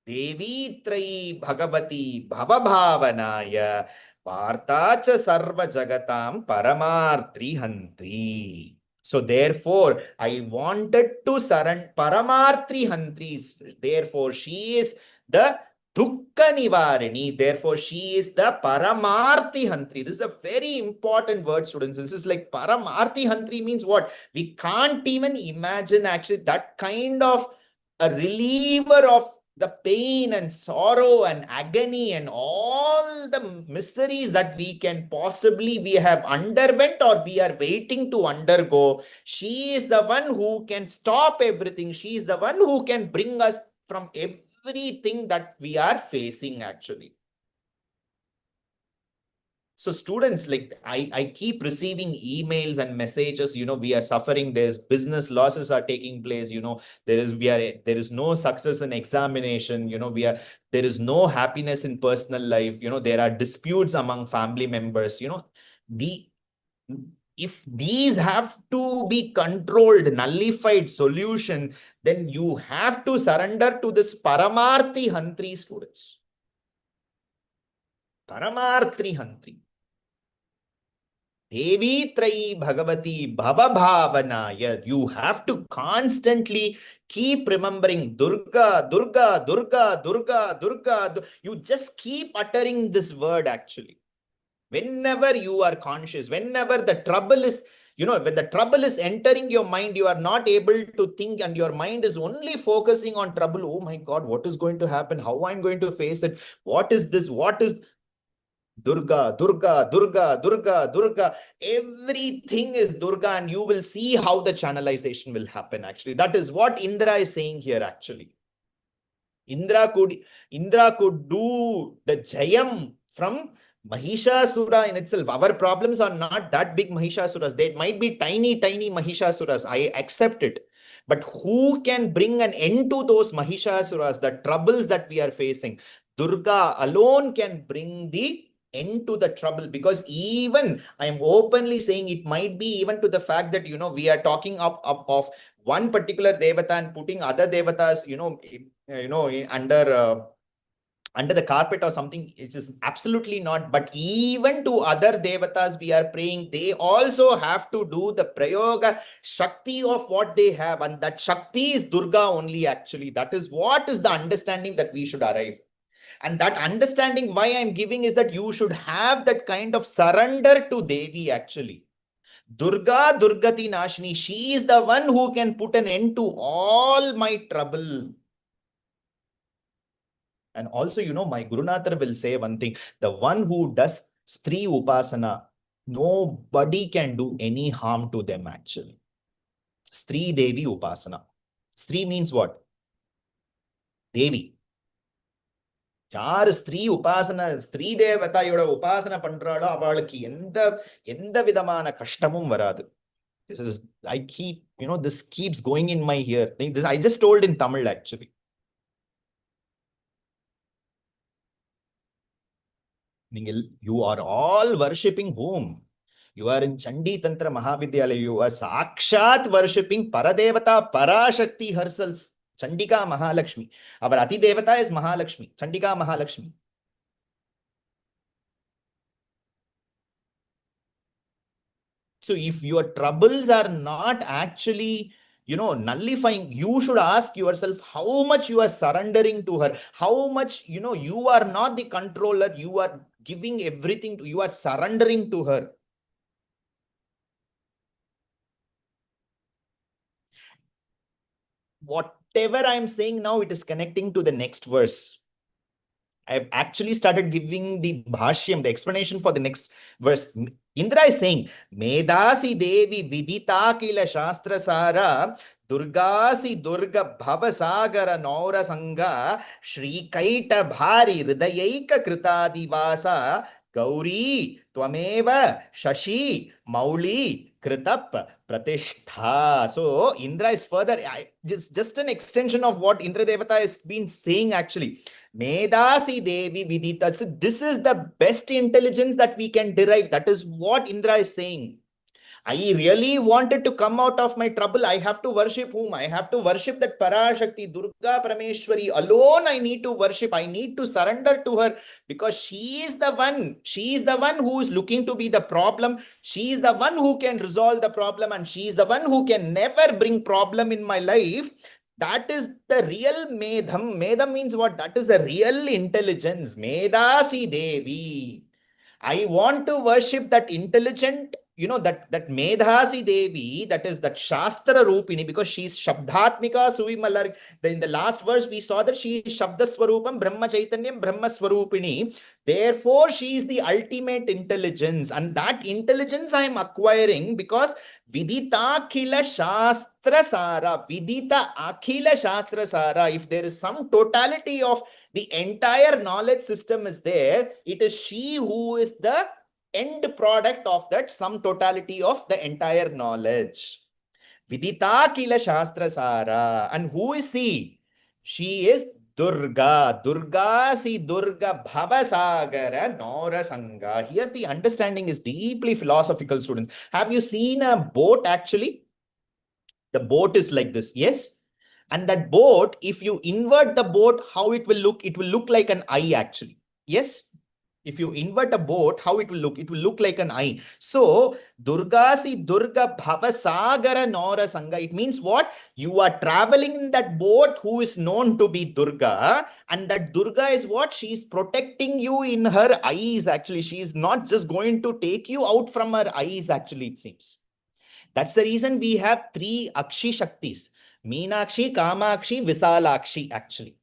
Devi Trayi Bhagavati Bhava Bhavanaya Vartacha Sarva Jagatam Paramartri Hantri. So therefore, I wanted to surrender Paramartri Hantri. Therefore, she is the Dukkha Nivarini. Therefore, she is the Paramarthi Hantri. This is a very important word, students. This is like Paramarthi Hantri means what? We can't even imagine actually that kind of a reliever of the pain and sorrow and agony and all the miseries that we have underwent or we are waiting to undergo. She is the one who can stop everything. She is the one who can bring us from everything that we are facing actually. So students, like I keep receiving emails and messages, we are suffering, there's business losses are taking place, there is no success in examination, there is no happiness in personal life, there are disputes among family members, if these have to be controlled, nullified solution, then you have to surrender to this Paramarthi Hantri, students. Paramarthi Hantri. Devi Trayi Bhagavati Bhava Bhavanaya. You have to constantly keep remembering Durga, Durga, Durga, Durga, Durga. You just keep uttering this word actually. Whenever you are conscious, whenever the trouble is when the trouble is entering your mind, you are not able to think and your mind is only focusing on trouble. Oh my God, what is going to happen? How I'm going to face it? What is this? What is Durga, Durga, Durga, Durga, Durga. Everything is Durga, and you will see how the channelization will happen. Actually, that is what Indra is saying here. Actually, Indra could Indra could do the Jayam from Mahishasura in itself. Our problems are not that big Mahishasuras. They might be tiny, tiny Mahishasuras. I accept it. But who can bring an end to those Mahishasuras, the troubles that we are facing? Durga alone can bring the end to the trouble, because even I am openly saying it might be even to the fact that we are talking of one particular devata and putting other devatas under the carpet or something. It is absolutely not. But even to other devatas we are praying, they also have to do the prayoga shakti of what they have, and that shakti is Durga only. Actually, that is what is the understanding that we should arrive. And that understanding why I'm giving is that you should have that kind of surrender to Devi. Actually, Durga, Durgati Nashini, she is the one who can put an end to all my trouble. And also, my Gurunathar will say one thing: the one who does Stri Upasana, nobody can do any harm to them. Actually, Stri Devi Upasana. Stri means what? Devi. யாரு ஸ்திரீ உபாசன ஸ்திரீ தேவதையோட உபாசனை பண்றாளோ அவளுக்கு எந்த எந்த விதமான கஷ்டமும் வராது. This is, I keep, this keeps going in my ear. This I just told in Tamil actually. You are all worshipping whom? You are in Chandi Tantra Mahavidyalaya. You are Sakshat worshipping Paradevata Parashakti herself. Chandika Mahalakshmi. Our Ati Devata is Mahalakshmi. Chandika Mahalakshmi. So if your troubles are not actually, nullifying, you should ask yourself how much you are surrendering to her, how much, you are not the controller, you are giving everything, you are surrendering to her. Whatever I'm saying now, it is connecting to the next verse. I've actually started giving the bhashyam, the explanation for the next verse. Indra is saying, Medasi Devi Vidita Kila Shastra Sara, Durgasi Durga Bhavasagara Naura Sangha, Shri Kaita Bhari Hridayaika Kritadivasa, Gauri, Twameva, Shashi, Mauli, Kritap, Pratishtha. So Indra is further, just an extension of what Indra Devata has been saying actually. Medasi Devi Vidita. So this is the best intelligence that we can derive. That is what Indra is saying. I really wanted to come out of my trouble. I have to worship whom? I have to worship that Parashakti, Durga Parameshwari. Alone I need to worship. I need to surrender to her, because she is the one. She is the one who is looking to be the problem. She is the one who can resolve the problem, and she is the one who can never bring problem in my life. That is the real Medham. Medham means what? That is the real intelligence. Medasi Devi. I want to worship that intelligent, that Medhasi Devi, that is that Shastra Rupini, because she is Shabdhatmika Suvimalar. In the last verse, we saw that she is Shabda Swarupam, Brahma Chaitanyam, Brahma Swarupini. Therefore, she is the ultimate intelligence. And that intelligence I am acquiring because Vidita Akhila Shastra Sara. Vidita Akhila Shastra Sara. If there is some totality of the entire knowledge system is there, it is she who is the end product of that sum totality of the entire knowledge. Vidita Kila Shastra Sara. And who is she? She is Durga. Durga si Durga Bhavasagara Nora Sangha. Here the understanding is deeply philosophical, students. Have you seen a boat actually? The boat is like this. Yes. And that boat, if you invert the boat, how it will look? It will look like an eye actually. Yes. If you invert a boat, how it will look? It will look like an eye. So, Durga si Durga Bhavasagara Nora Sangha. It means what? You are traveling in that boat who is known to be Durga. And that Durga is what? She is protecting you in her eyes actually. She is not just going to take you out from her eyes actually, it seems. That's the reason we have three Akshi Shaktis. Meenakshi, Kamakshi, Visalakshi, actually.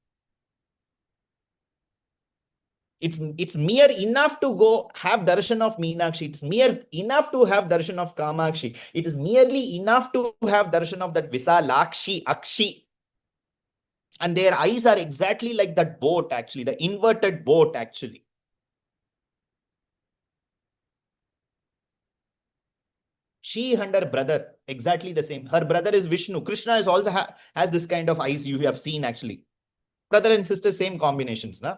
It's mere enough to go have darshan of Meenakshi. It's mere enough to have darshan of Kamakshi. It is merely enough to have darshan of that Visalakshi, Akshi. And their eyes are exactly like that boat, actually, the inverted boat, actually. She and her brother, exactly the same. Her brother is Vishnu. Krishna is also has this kind of eyes you have seen, actually. Brother and sister, same combinations, na?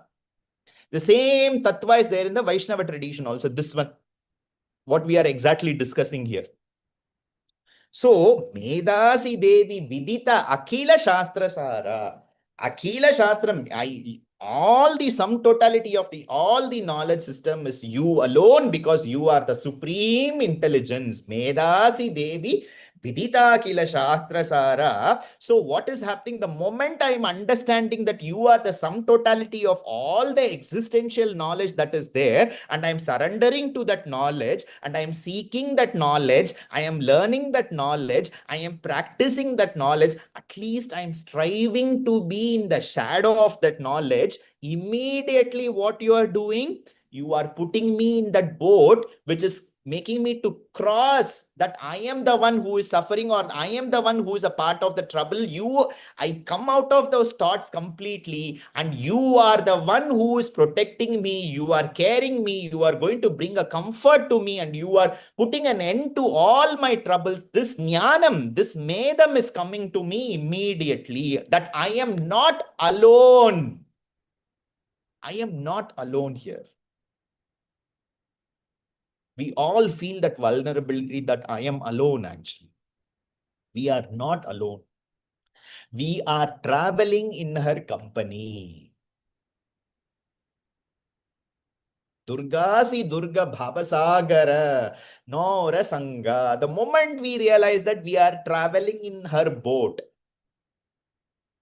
The same tattva is there in the Vaishnava tradition also, this one, what we are exactly discussing here. So, Medasi Devi Vidita Akhila Shastra Sara. Akhila Shastram, all the sum totality of all the knowledge system is you alone, because you are the supreme intelligence. Medasi Devi Vidita Akhila Shastra Sara. So what is happening? The moment I am understanding that you are the sum totality of all the existential knowledge that is there, and I am surrendering to that knowledge, and I am seeking that knowledge, I am learning that knowledge, I am practicing that knowledge, at least I am striving to be in the shadow of that knowledge. Immediately what you are doing, you are putting me in that boat, which is making me to cross that I am the one who is suffering, or I am the one who is a part of the trouble. I come out of those thoughts completely, and you are the one who is protecting me. You are caring me. You are going to bring a comfort to me, and you are putting an end to all my troubles. This jnanam, this medam is coming to me immediately, that I am not alone. I am not alone here. We all feel that vulnerability, that I am alone, actually. We are not alone. We are traveling in her company. Durga si Durga Bhavasagara, no Rasanga. The moment we realize that we are traveling in her boat,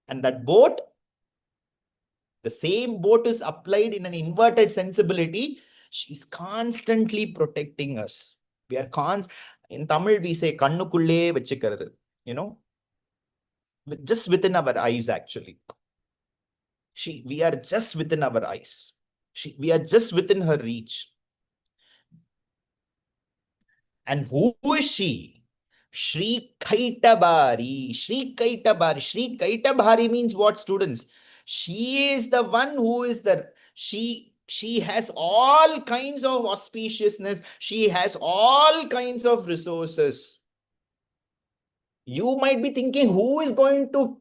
and that boat, the same boat is applied in an inverted sensibility, she's constantly protecting us. We are in Tamil we say kannukulle vechikkarathu, just within our eyes, actually. We are just within our eyes. We are just within her reach. And who is she? Shri Kaitabari. Shri Kaitabari. Shri Kaitabari means what, students? She is the one who is she has all kinds of auspiciousness. She has all kinds of resources. You might be thinking, who is going to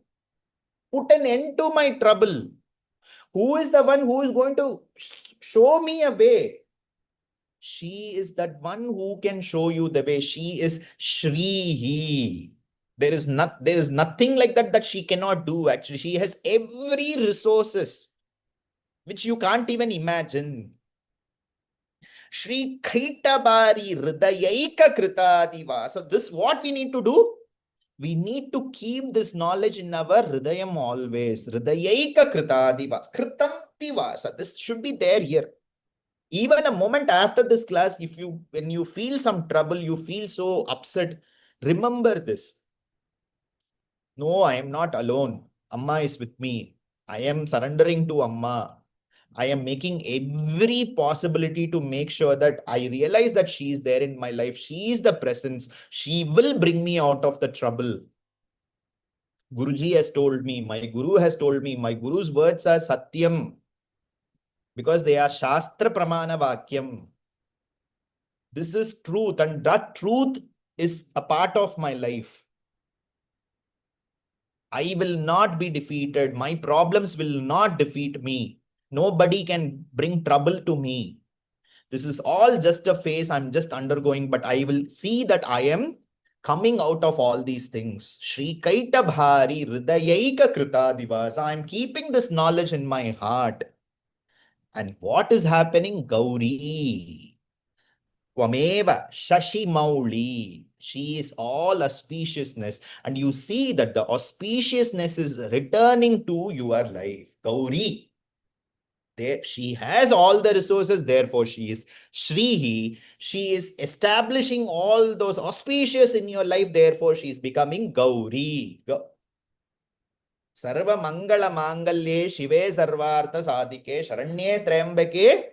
put an end to my trouble? Who is the one who is going to show me a way? She is that one who can show you the way. She is Shri. There is nothing like that she cannot do, actually. She has every resources which you can't even imagine. Shri Khaitabari Hridayaika Kritadiva. So this what we need to do? We need to keep this knowledge in our Hridayam always. Hridayaika Kritadiva. Kritam Divasa. This should be there here. Even a moment after this class, when you feel some trouble, you feel so upset, remember this. No, I am not alone. Amma is with me. I am surrendering to Amma. I am making every possibility to make sure that I realize that she is there in my life. She is the presence. She will bring me out of the trouble. Guruji has told me, my Guru has told me, my Guru's words are Satyam, because they are Shastra Pramana Vakyam. This is truth, and that truth is a part of my life. I will not be defeated. My problems will not defeat me. Nobody can bring trouble to me. This is all just a phase I'm just undergoing, but I will see that I am coming out of all these things. Shri Kaita Bhari Hridayaika Krita Divasa. I'm keeping this knowledge in my heart. And what is happening? Gauri. Twameva Shashi Mauli. She is all auspiciousness. And you see that the auspiciousness is returning to your life. Gauri. There, she has all the resources, therefore she is Shri. She is establishing all those auspicious in your life, therefore she is becoming Gauri. Sarva Mangala Mangalye Shive Sarvartha Sadike Sharanye Trayambake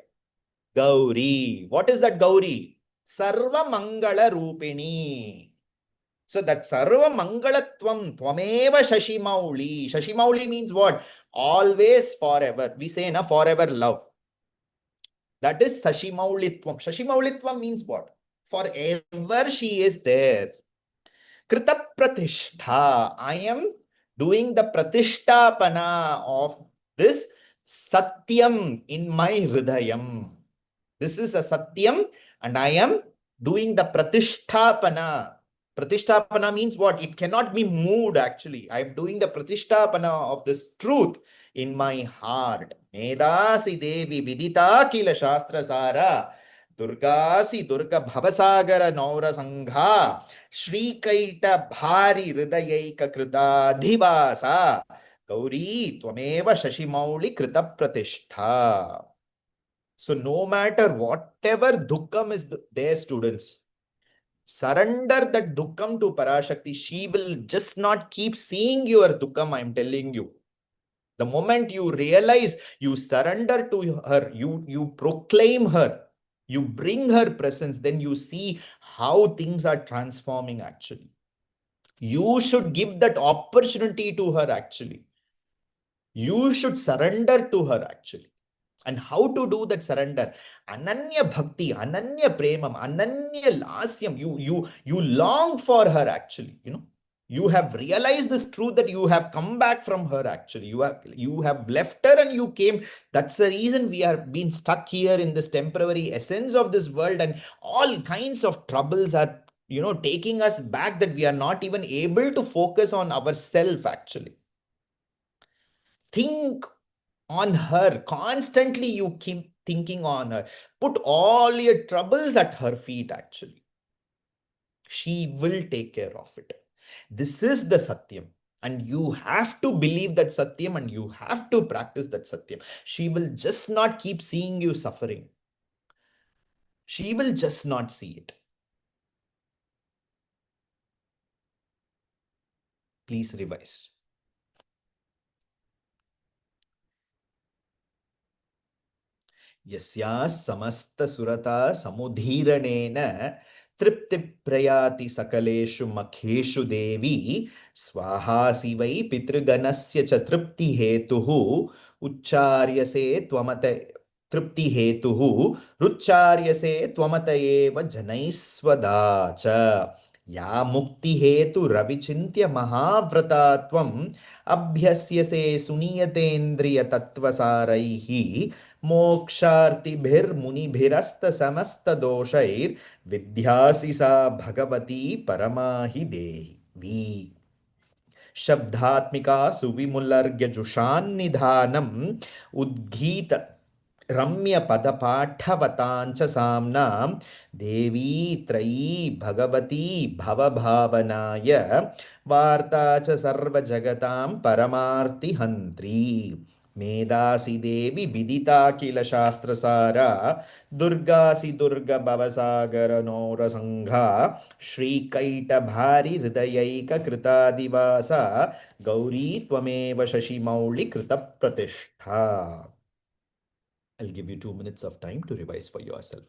Gauri. What is that Gauri? Sarva Mangala Rupini. So that Sarva Mangalatvam Twameva Shashimauli. Shashimauli means what? Always, forever. We say na forever love. That is Sashimaulitvam. Sashimaulitvam means what? Forever she is there. Krita Pratishtha. I am doing the Pratishtapana of this Satyam in my Hridayam. This is a Satyam, and I am doing the Pratishtapana. Pratishtapana means what? It cannot be moved actually. I am doing the Pratishtapana of this truth in my heart. Medasi Devi Vidita Kila Shastra Sara. Durgasi Durga Bhavasagara Naura Sangha. Shri Kaita Bhari Hridayaika Krita Dhivasa. Gauri Twameva Shashimauli Krita Pratishtha. So no matter whatever dukkam is there, students, surrender that dukkam to Parashakti. She will just not keep seeing your dukkam, I'm telling you. The moment you realize, you surrender to her, you proclaim her, you bring her presence, then you see how things are transforming actually. You should give that opportunity to her actually. You should surrender to her actually. And how to do that surrender? Ananya bhakti, ananya premam, ananya lasyam. You long for her actually, you know. You have realized this truth that you have come back from her actually. You have left her and you came. That's the reason we are being stuck here in this temporary essence of this world, and all kinds of troubles are, taking us back, that we are not even able to focus on ourselves actually. Think on her constantly. You keep thinking on her. Put all your troubles at her feet actually. She will take care of it. This is the Satyam, and you have to believe that Satyam, and you have to practice that Satyam. She will just not keep seeing you suffering. She will just not see it. Please revise. यस्याः समस्तसुरता समुदीरणेन तृप्तिप्रयाति सकलेषु मखेषु देवी स्वाहासि वै पितृगणस्य च तृप्तिहेतुः उच्चार्यसे त्वमत तृप्तिहेतुः रुच्चार्यसे त्वमत एव जनैः स्वदा च या मुक्तिहेतुरविचिन्त्य महाव्रता त्वम् अभ्यस्यसे सुनियतेन्द्रियतत्त्वसारैः मोक्षार्तिभिर्मुनिभिरस्तसमस्तदोषैर्विद्यासि सा भगवती परमा हि देवी शब्दात्मिका सुविमुलर्घ्यजुषान्निधानम् उद्गीत रम्यपदपाठवताञ्च साम्नां देवी त्रयी भगवती भवभावनाय वार्ता च सर्वजगतां परमार्तिहन्त्री मेधासि देवी विदिता किल शास्त्रसारा दुर्गासि दुर्गभवसागरनौरसङ्घा श्रीकैटभारि हृदयैककृतादिवासा गौरी त्वमेव शशिमौळिकृतप्रतिष्ठा. I'll give you 2 minutes of time to revise for yourself.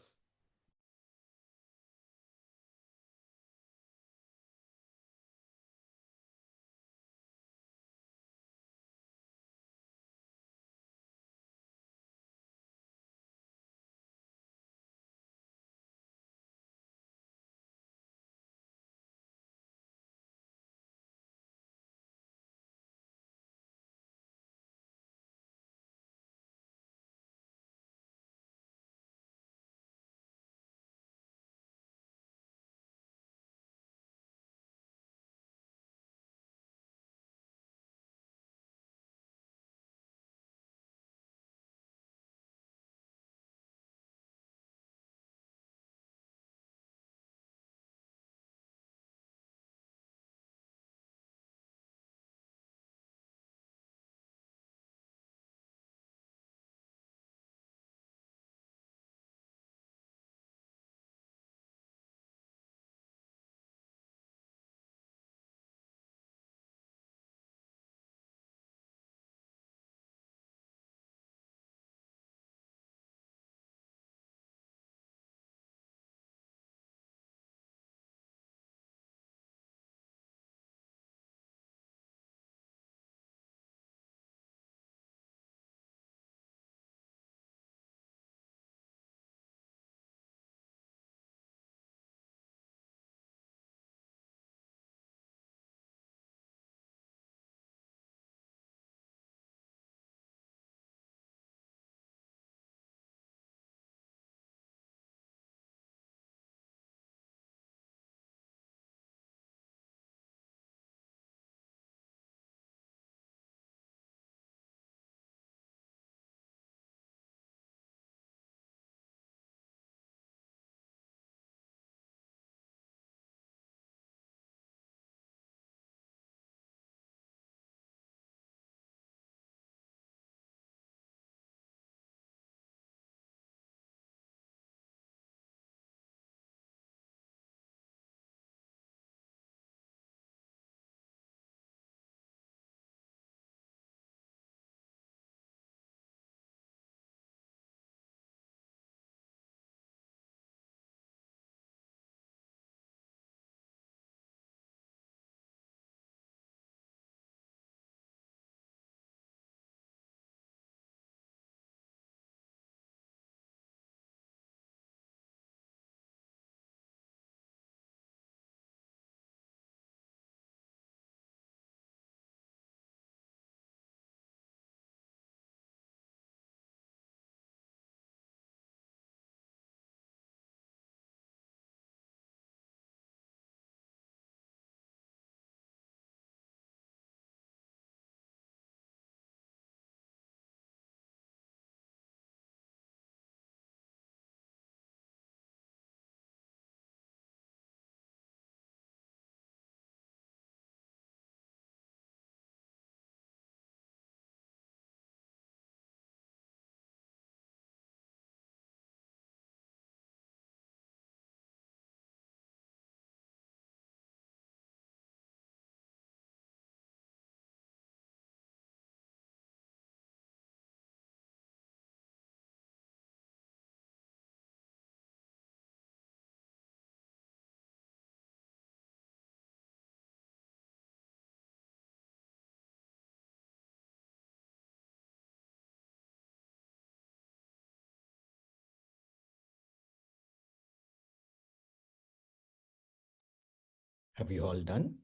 Have you all done?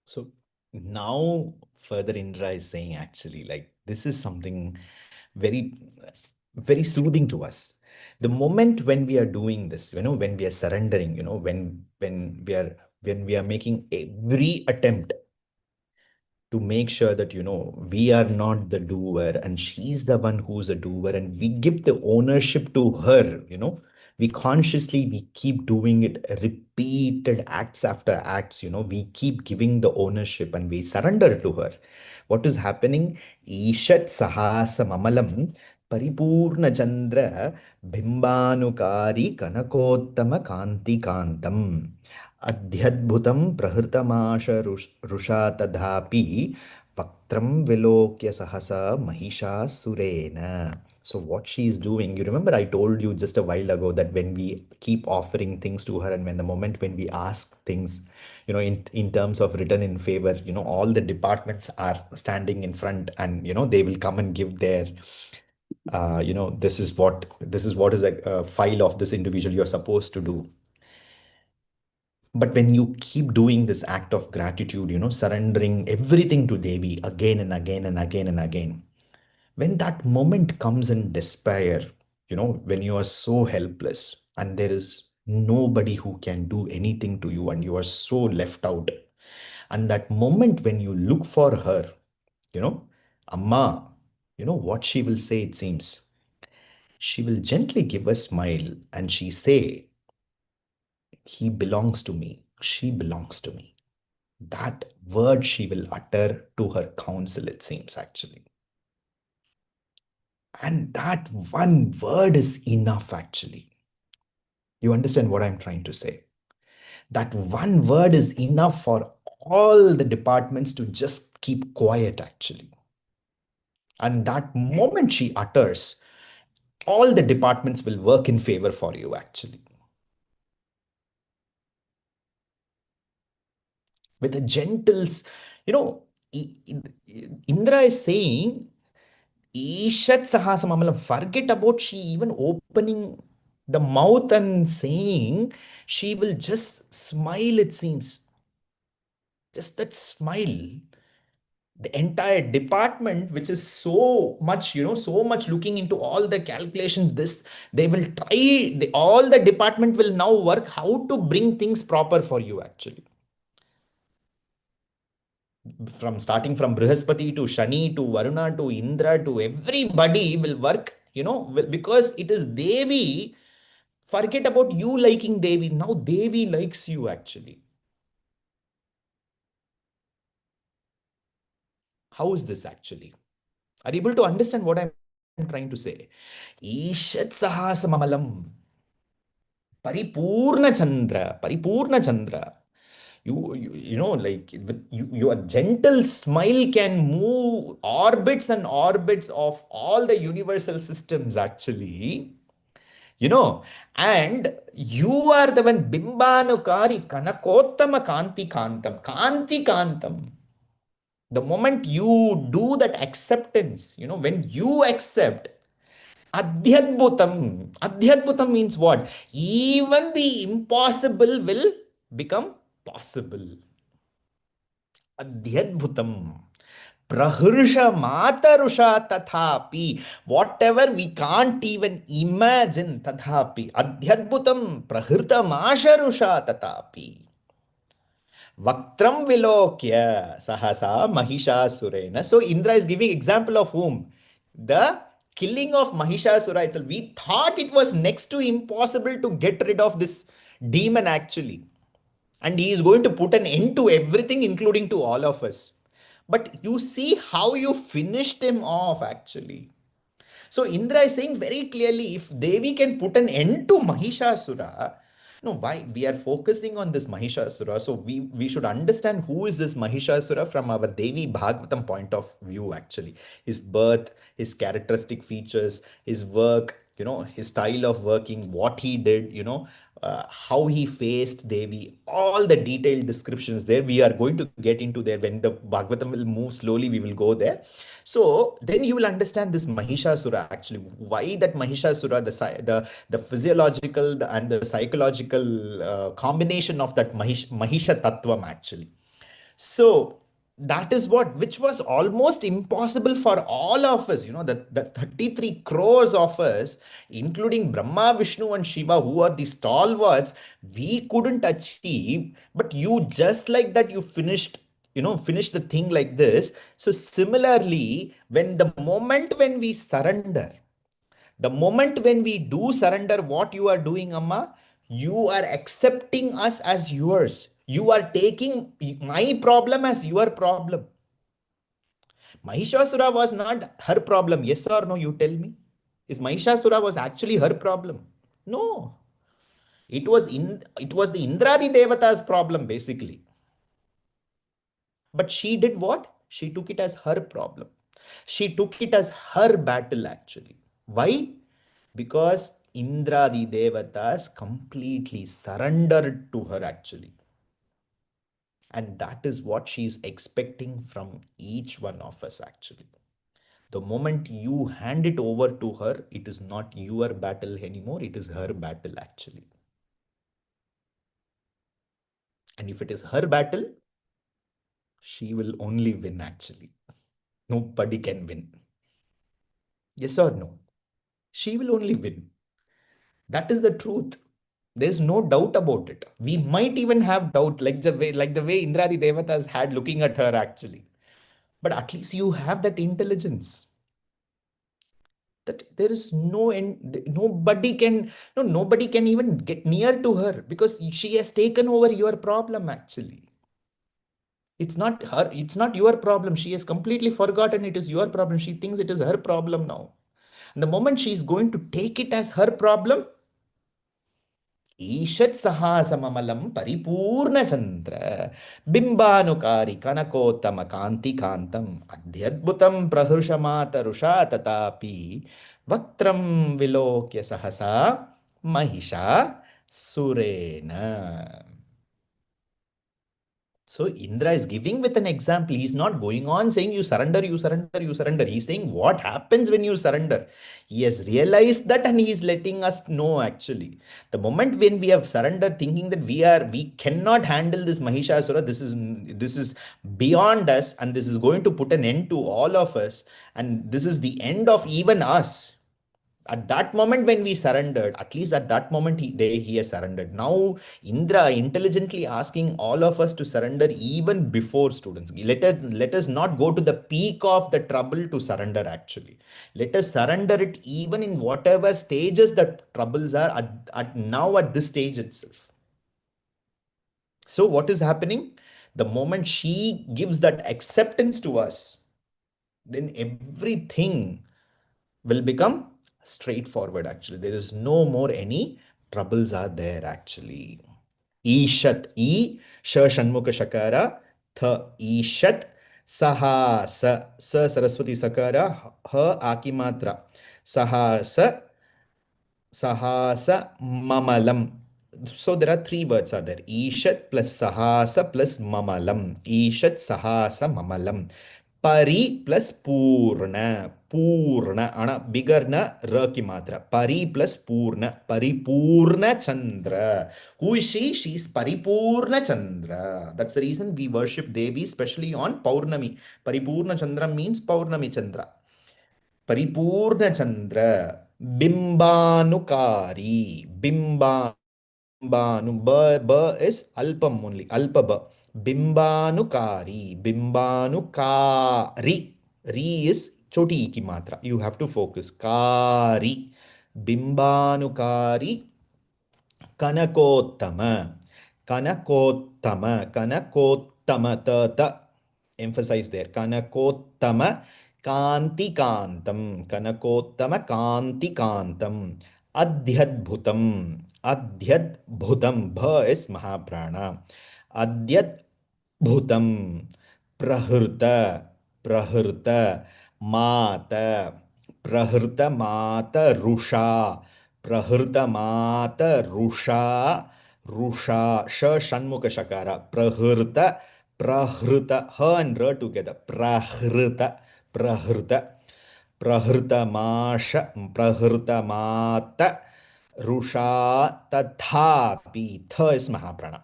So now further Indra is saying actually like this is something very very soothing to us. The moment when we are doing this, when we are surrendering, when we are making every attempt to make sure that we are not the doer and she's the one who's a doer, and we give the ownership to her. We keep doing it, repeated acts after acts. We keep giving the ownership and we surrender to her. What is happening? Ishat sahasa mamalam paripurna chandra bimbanukari kanakottama kanti kantam अध्यद्भुतं प्रहृतमाश Rusha तथापि वक्त्रं विलोक्य सहसा महिषासुरेण. So what she is doing, you remember I told you just a while ago that when we keep offering things to her and when the moment when we ask things, in terms of written in favor, all the departments are standing in front and, they will come and give their, this is what is a file of this individual you're supposed to do. But when you keep doing this act of gratitude, surrendering everything to Devi again and again and again and again, when that moment comes in despair, when you are so helpless and there is nobody who can do anything to you and you are so left out, and that moment when you look for her, you know, Amma, what she will say, it seems. She will gently give a smile and she say, he belongs to me. She belongs to me. That word she will utter to her counsel, it seems actually. And that one word is enough actually. You understand what I'm trying to say? That one word is enough for all the departments to just keep quiet actually. And that moment she utters, all the departments will work in favor for you actually. With a gentle, you know, Indra is saying, Ishat Sahasamalam, forget about she even opening the mouth and saying, she will just smile, it seems. Just that smile. The entire department, which is so much, so much looking into all the calculations, this, they will try, all the department will now work how to bring things proper for you actually. From starting from Brihaspati to Shani to Varuna to Indra to everybody will work, because it is Devi. Forget about you liking Devi. Now Devi likes you actually. How is this actually? Are you able to understand what I'm trying to say? Ishat Sahasa Mamalam. Paripurna Chandra. Paripurna Chandra. Like your gentle smile can move orbits and orbits of all the universal systems actually. you know and you are the one bimbanukari kanakottama kanti kantam kanti kantam. The moment you do that acceptance, when you accept, adhyadbhutam means what? Even the impossible will become possible. Adhyadbhutam. Praharsha matarusha tathapi. Whatever we can't even imagine, tathapi. Adhyadbhutam prahrita masharusha tathapi. Vaktram vilokya sahasa mahishasuraena. So Indra is giving example of whom? The killing of Mahishasura itself. We thought it was next to impossible to get rid of this demon actually. And he is going to put an end to everything, including to all of us. But you see how you finished him off actually. So Indra is saying very clearly, if Devi can put an end to Mahishasura, why we are focusing on this Mahishasura? So we should understand who is this Mahishasura from our Devi Bhagavatam point of view actually. His birth, his characteristic features, his work, his style of working, what he did, how he faced Devi, all the detailed descriptions there. We are going to get into there when the Bhagavatam will move slowly. We will go there. So then you will understand this Mahishasura actually. Why that Mahishasura, the physiological and the psychological combination of that Mahisha Tattvam actually. So that is what, which was almost impossible for all of us, the 33 crores of us, including Brahma, Vishnu, and Shiva, who are the stalwarts, we couldn't achieve. But you just like that, you finished the thing like this. So similarly, when the moment when we surrender, the moment when we do surrender, what you are doing, Amma, you are accepting us as yours. You are taking my problem as your problem. Mahishasura was not her problem. Yes or no? You tell me. Is Mahishasura was actually her problem? No. It was the Indradi Devata's problem, basically. But she did what? She took it as her problem. She took it as her battle, actually. Why? Because Indra the Devatas completely surrendered to her, actually. And that is what she is expecting from each one of us, actually. The moment you hand it over to her, it is not your battle anymore, it is her battle, actually. And if it is her battle, she will only win, actually. Nobody can win. Yes or no? She will only win. That is the truth. There's no doubt about it. We might even have doubt, like the way Indradi Devatas had looking at her actually. But at least you have that intelligence that there is no end. Nobody can, no, nobody can even get near to her because she has taken over your problem actually. It's not her, it's not your problem. She has completely forgotten it is your problem. She thinks it is her problem now. And the moment she is going to take it as her problem, ईषत्सहासममलं परिपूर्णचन्द्र बिम्बानुकारी कनकोत्तमकान्तिकान्तम् अत्यद्भुतं प्रहर्षमातरुषा तथापि वक्त्रं विलोक्य सहसा महिषा सुरेण. So Indra is giving with an example. He's not going on saying you surrender, you surrender, you surrender. He's saying what happens when you surrender. He has realized that and he is letting us know actually. The moment when we have surrendered, thinking that we cannot handle this Mahishasura, this is beyond us, and this is going to put an end to all of us, and this is the end of even us. At that moment when we surrendered, at least at that moment he has surrendered. Now Indra intelligently asking all of us to surrender even before, students. Let us not go to the peak of the trouble to surrender actually. Let us surrender it even in whatever stages the troubles are at now at this stage itself. So what is happening? The moment she gives that acceptance to us, then everything will become straightforward actually. There is no more any troubles are there actually. Ishat, e sha shanmukha shakara, tha ishat, saha sa saraswati sakara, ha akimatra, saha sa Sahasa Mamalam. So there are three words are there. Ishat plus Sahasa plus Mamalam. Ishat Sahasa Mamalam. Pari plus Purna. Purna. Ana bigger na ra ki matra. Pari plus Purna. Paripurna Chandra. Who is she? She is Paripurna Chandra. That's the reason we worship Devi, especially on Paurnami. Paripurna Chandra means Paurnami Chandra. परिपूर्णचंद्र बिंबानुकारी बिंबानु ब is alpam only alpa b बिंबानुकारी बिंबानुकारी री is छोटी ई की मात्रा you have to focus कारी बिंबानुकारी कनकोत्तम कनकोत्तम कनकोत्तम त emphasize there कनकोत्तम कांतिकांतम कनकोत्तम कांतिकांतम अध्यद्भुतम अध्यद्भुतम भ is महाप्राणा अध्यद्भुतम प्रहृत प्रहृत मात प्रहृत मात Rusha प्रहृतमात Rusha Rusha sh shanmukha shakara prahृta prahृta h and r together prahृta prahृta प्रहृतमाश प्रहृतमात Rusha तथापि थ इस महाप्राण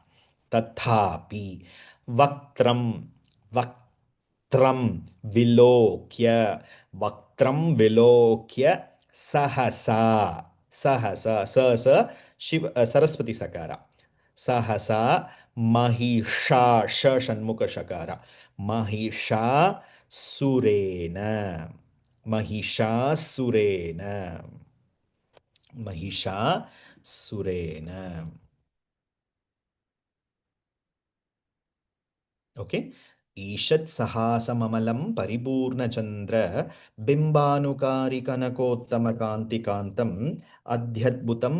तथापि वक्त्रम वक्त्रम विलोक्य वक्त्रम विलोक्य सहसा सहसा स स शिव सरस्वती सकार सहसा महिषा ष षण्मुख शकार महिषा सुरेण महिषासुरेण महिषासुरेण ओके ईषत् सहासममलं परिपूर्णचन्द्र बिम्बानुकारि कनकोत्तमकान्तिकान्तम् अध्यद्भुतं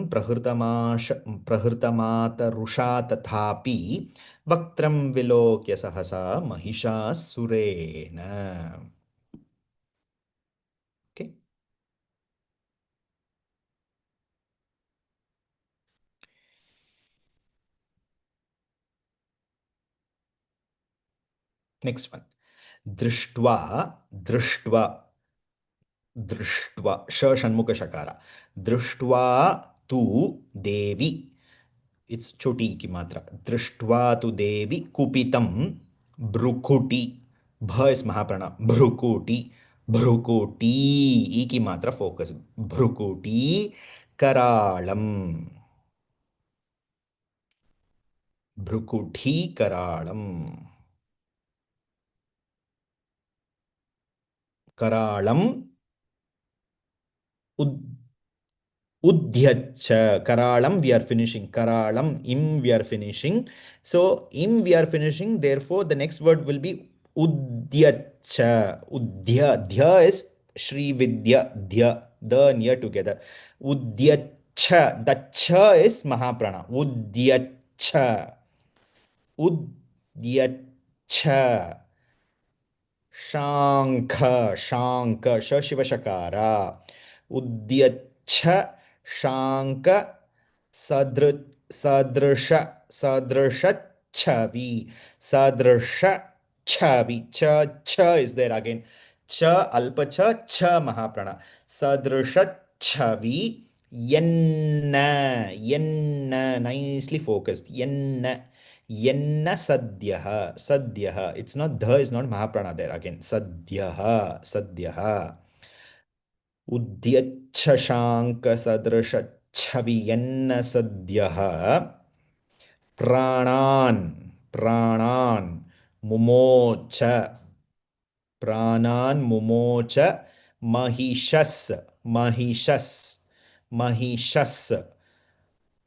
प्रहृतमातरुषा तथापि वक्त्रं विलोक्य सहसा महिषासुरेण ओके नेक्स्ट वन दृष्ट्वा दृष्ट्वा दृष्ट्वा श षण्मुख शकार दृष्ट्वा तु देवी इट्स छोटी की मात्रा दृष्ट्वा तु देवी कुपितं भ्रुकुटी भ इस महाप्राण भ्रुकुटी भ्रुकुटी ई की मात्रा focus भ्रुकुटी कराळम भ्रुकुटी कराळम कराळम Udhyacha, Karalam, we are finishing. Karalam, Im, we are finishing. So, Im, we are finishing. Therefore, the next word will be Udhyacha. Udhya. Dhya is Shri Vidya. Dhya. The near together. Udhyacha. The cha is Mahaprana. Udhyacha. Udhyacha. शांख शांक श शिव शकारा उद्यच्छ शांक सदृ सदृश सदृश छवि सदृश छवि छ छ is there again च अल्प छ महाप्राण सदृश छवि यन्न यन्न nicely focused यन्न Yenna Sadhyaha. Sadhyaha. It's not the is not Mahaprana there again. Sadhyaha. Sadhyaha. Udyachashanka Sadrasha Chaviyenna Sadhyaha. Pranan. Pranan. Mumocha. Pranan Mumocha. Mahishas. Mahishas. Mahishas.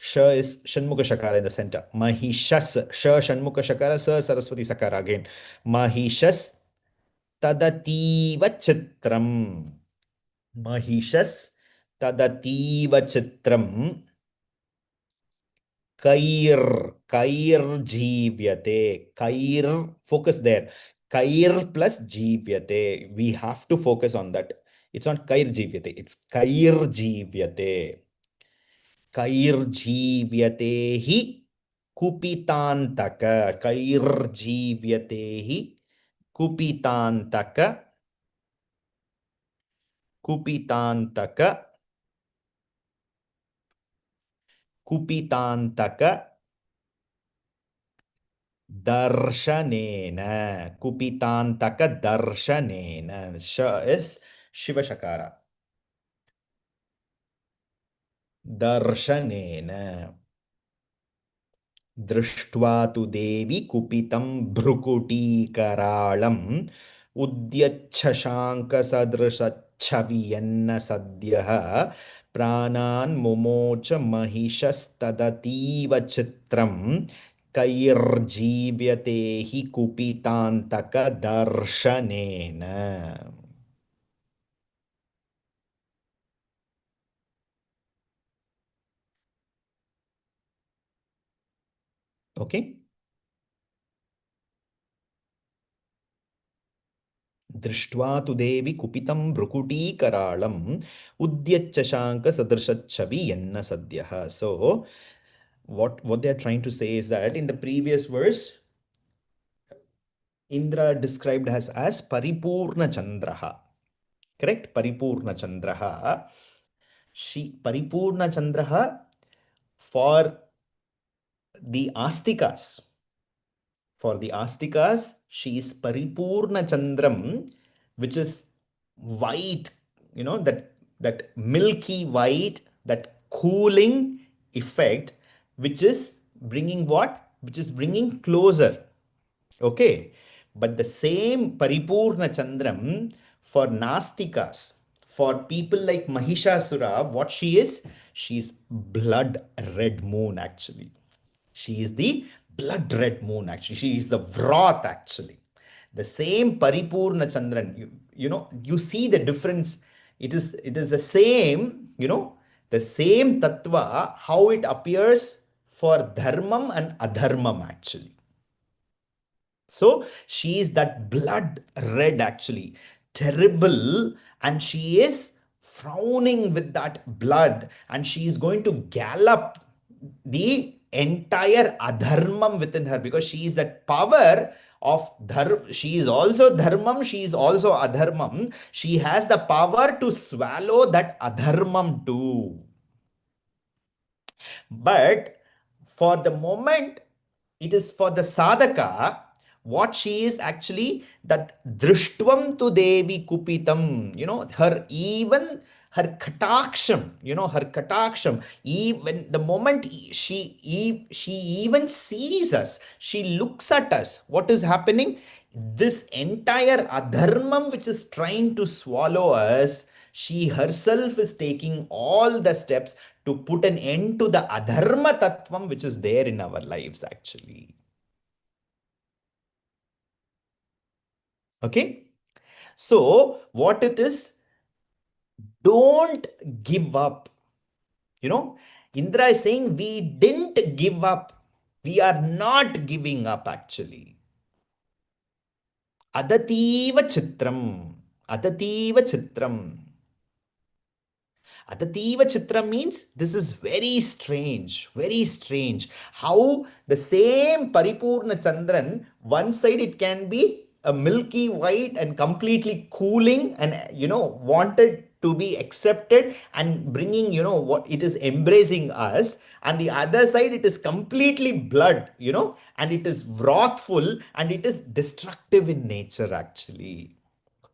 Sh is Shanmukha Shakara in the center. Mahishas. Sh Shanmukha Shakara. Sa Saraswati Sakara again. Mahishas Tadativa Chitram. Mahishas Tadativa Chitram. Kair Jivyate. Kair. Focus there. Kair plus Jivyate. We have to focus on that. It's not Kair Jivyate. It's Kair Jivyate. कैर्जीव्यते हि कुपितान्तक कैर्जीव्यते हि कुपितान्तक कुपितान्तक कुपितान्तक दर्शनेन कुपितान्तक दर्शनेन श is शिवशकार दर्शनेन दृष्ट्वा तु देवि कुपितं भ्रुकुटीकराळम् उद्यच्छशाङ्कसदृशच्छवियन्न सद्यः प्राणान् मुमोच महिषस्तदतीव चित्रं कैर्जीव्यते हि कुपितान्तकदर्शनेन ओके दृष्ट्वा तु देवि कुपितं भ्रुकुटीकराळम् उद्यच्चशाङ्कसदृशच्छवि यन्न सद्यः. So what they are trying to say is that in the previous verse, Indra described as Paripurna Chandraha. Correct? Paripurna Chandraha. She Paripurna Chandraha for the Astikas. For the Astikas, she is Paripurna Chandram, which is white, that milky white, that cooling effect, which is bringing what? Which is bringing closer. Okay. But the same Paripurna Chandram for Nastikas, for people like Mahishasura, what she is? She is blood red moon actually. She is the blood red moon actually. She is the Vrat actually. The same Paripurna Chandran. You see the difference. It is the same, the same tattva, how it appears for dharmam and adharmam actually. So she is that blood red actually, terrible, and she is frowning with that blood, and she is going to gallop the entire adharmam within her, because she is that power of dharma. She is also dharmam, she is also adharmam. She has the power to swallow that adharmam too. But for the moment, it is for the sadhaka, what she is actually that drishtvam tu devi kupitam, her even her kataksham, her kataksham, even the moment she even sees us, she looks at us, what is happening? This entire adharmam which is trying to swallow us, she herself is taking all the steps to put an end to the adharma tattvam which is there in our lives actually. Okay. So what it is, don't give up. Indra is saying we didn't give up. We are not giving up actually. Adativa chitram. Adativa chitram. Adativa Chitra means this is very strange, very strange. How the same Paripurna Chandran, one side it can be a milky white and completely cooling and, wanted to be accepted and bringing, what it is embracing us. And the other side, it is completely blood, and it is wrathful and it is destructive in nature actually.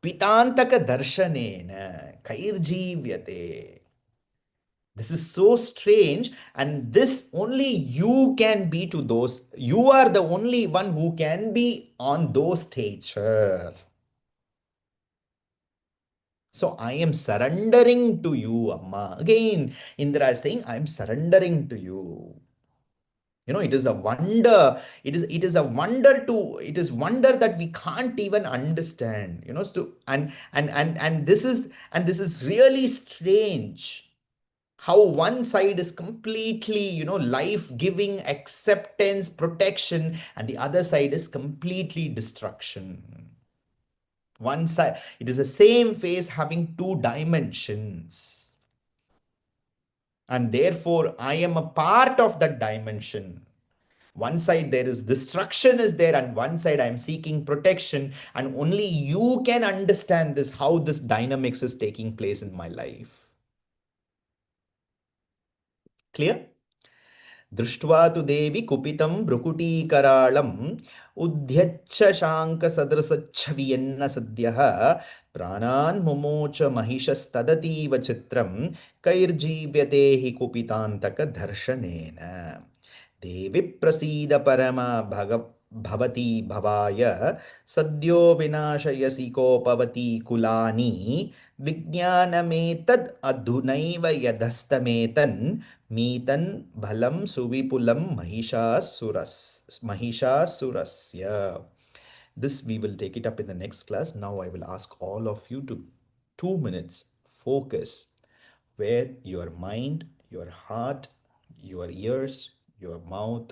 Pitantaka darshanena kairjeevyate. This is so strange, and this only you can be to those. You are the only one who can be on those stature. So I am surrendering to you, Amma. Again, Indra is saying, I am surrendering to you. It is a wonder. It is a wonder to it is wonder that we can't even understand. And this is really strange. How one side is completely, life giving, acceptance, protection, and the other side is completely destruction. One side, it is the same face having two dimensions, and therefore I am a part of that dimension. One side there is destruction is there, and one side I am seeking protection, and only you can understand this, how this dynamics is taking place in my life. Clear? दृष्ट्वा तु देवि कुपितं भ्रुकुटीकराळम् उद्ध्यच्छशाङ्कसदृशच्छवियन्न सद्यः प्राणान् मुमोच महिषस्तदतीव चित्रं कैर्जीव्यते हि कुपितान्तकदर्शनेन. देवि प्रसीद परमा भवती भवाय सद्यो विनाशयसि कोपवती कुलानि विज्ञानमेतद् अधुनैव यदस्तमेतन् मीतन् बलं सुविपुलं महिषासुरस्य. This we will take it up in the next class. Now I will ask all of you to 2 minutes focus where your mind, your heart, your ears, your mouth,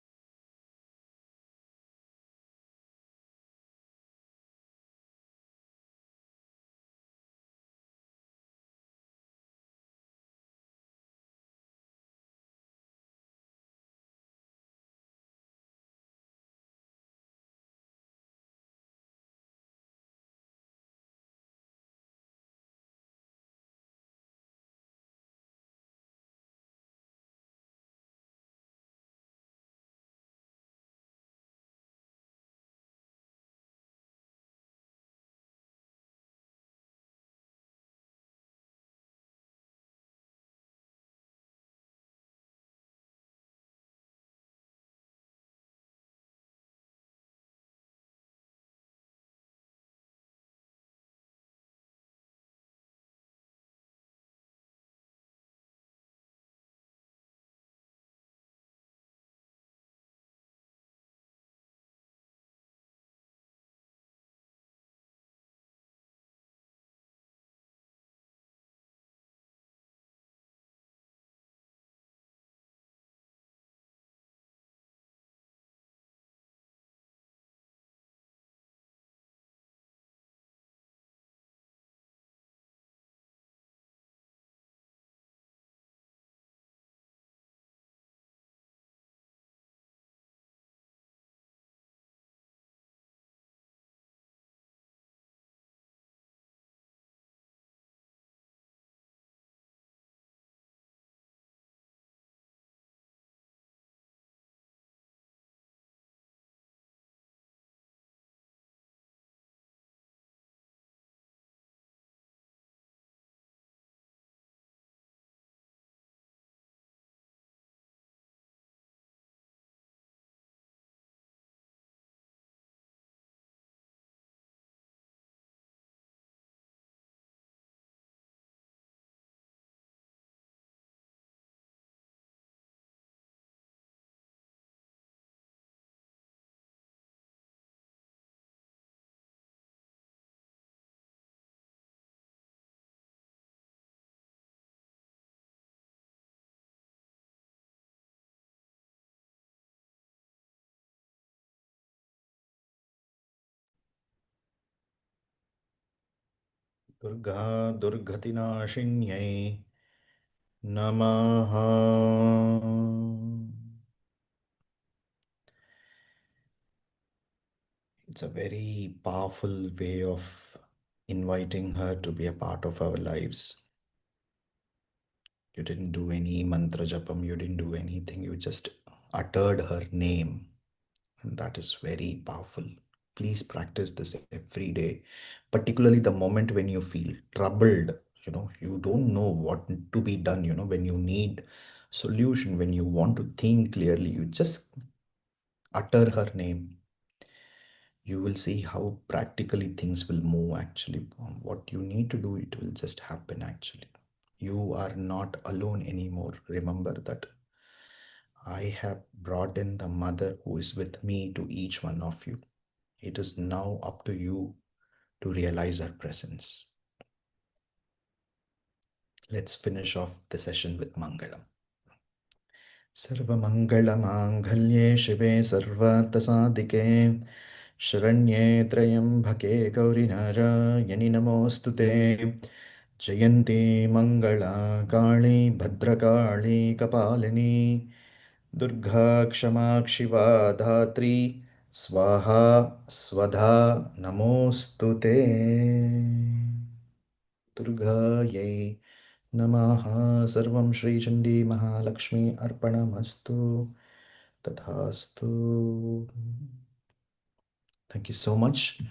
Durga दुर्गतिनाशिन्यै नमः. It's a very powerful way of inviting her to be a part of our lives. You didn't do any mantra japam, you didn't do anything, you just uttered her name. And that is very powerful. Please practice this every day, particularly the moment when you feel troubled. You don't know what to be done, when you need solution, when you want to think clearly, you just utter her name. You will see how practically things will move actually. What you need to do, it will just happen actually. You are not alone anymore. Remember that I have brought in the mother who is with me to each one of you. It is now up to you to realize her presence. Let's finish off the session with Mangalam. सर्वमङ्गलमाङ्गल्ये शिवे सर्वार्थसाधिके शरण्ये त्र्यम्बके गौरि नारायणि नमोऽस्तु ते जयन्ती मङ्गला काली भद्रकाली कपालिनी दुर्गा क्षमा शिवा धात्री स्वाहा स्वधा नमोऽस्तु ते दुर्गायै नमः. सर्वं श्रीचण्डी महालक्ष्मी अर्पणमस्तु. तथास्तु. Thank you so much.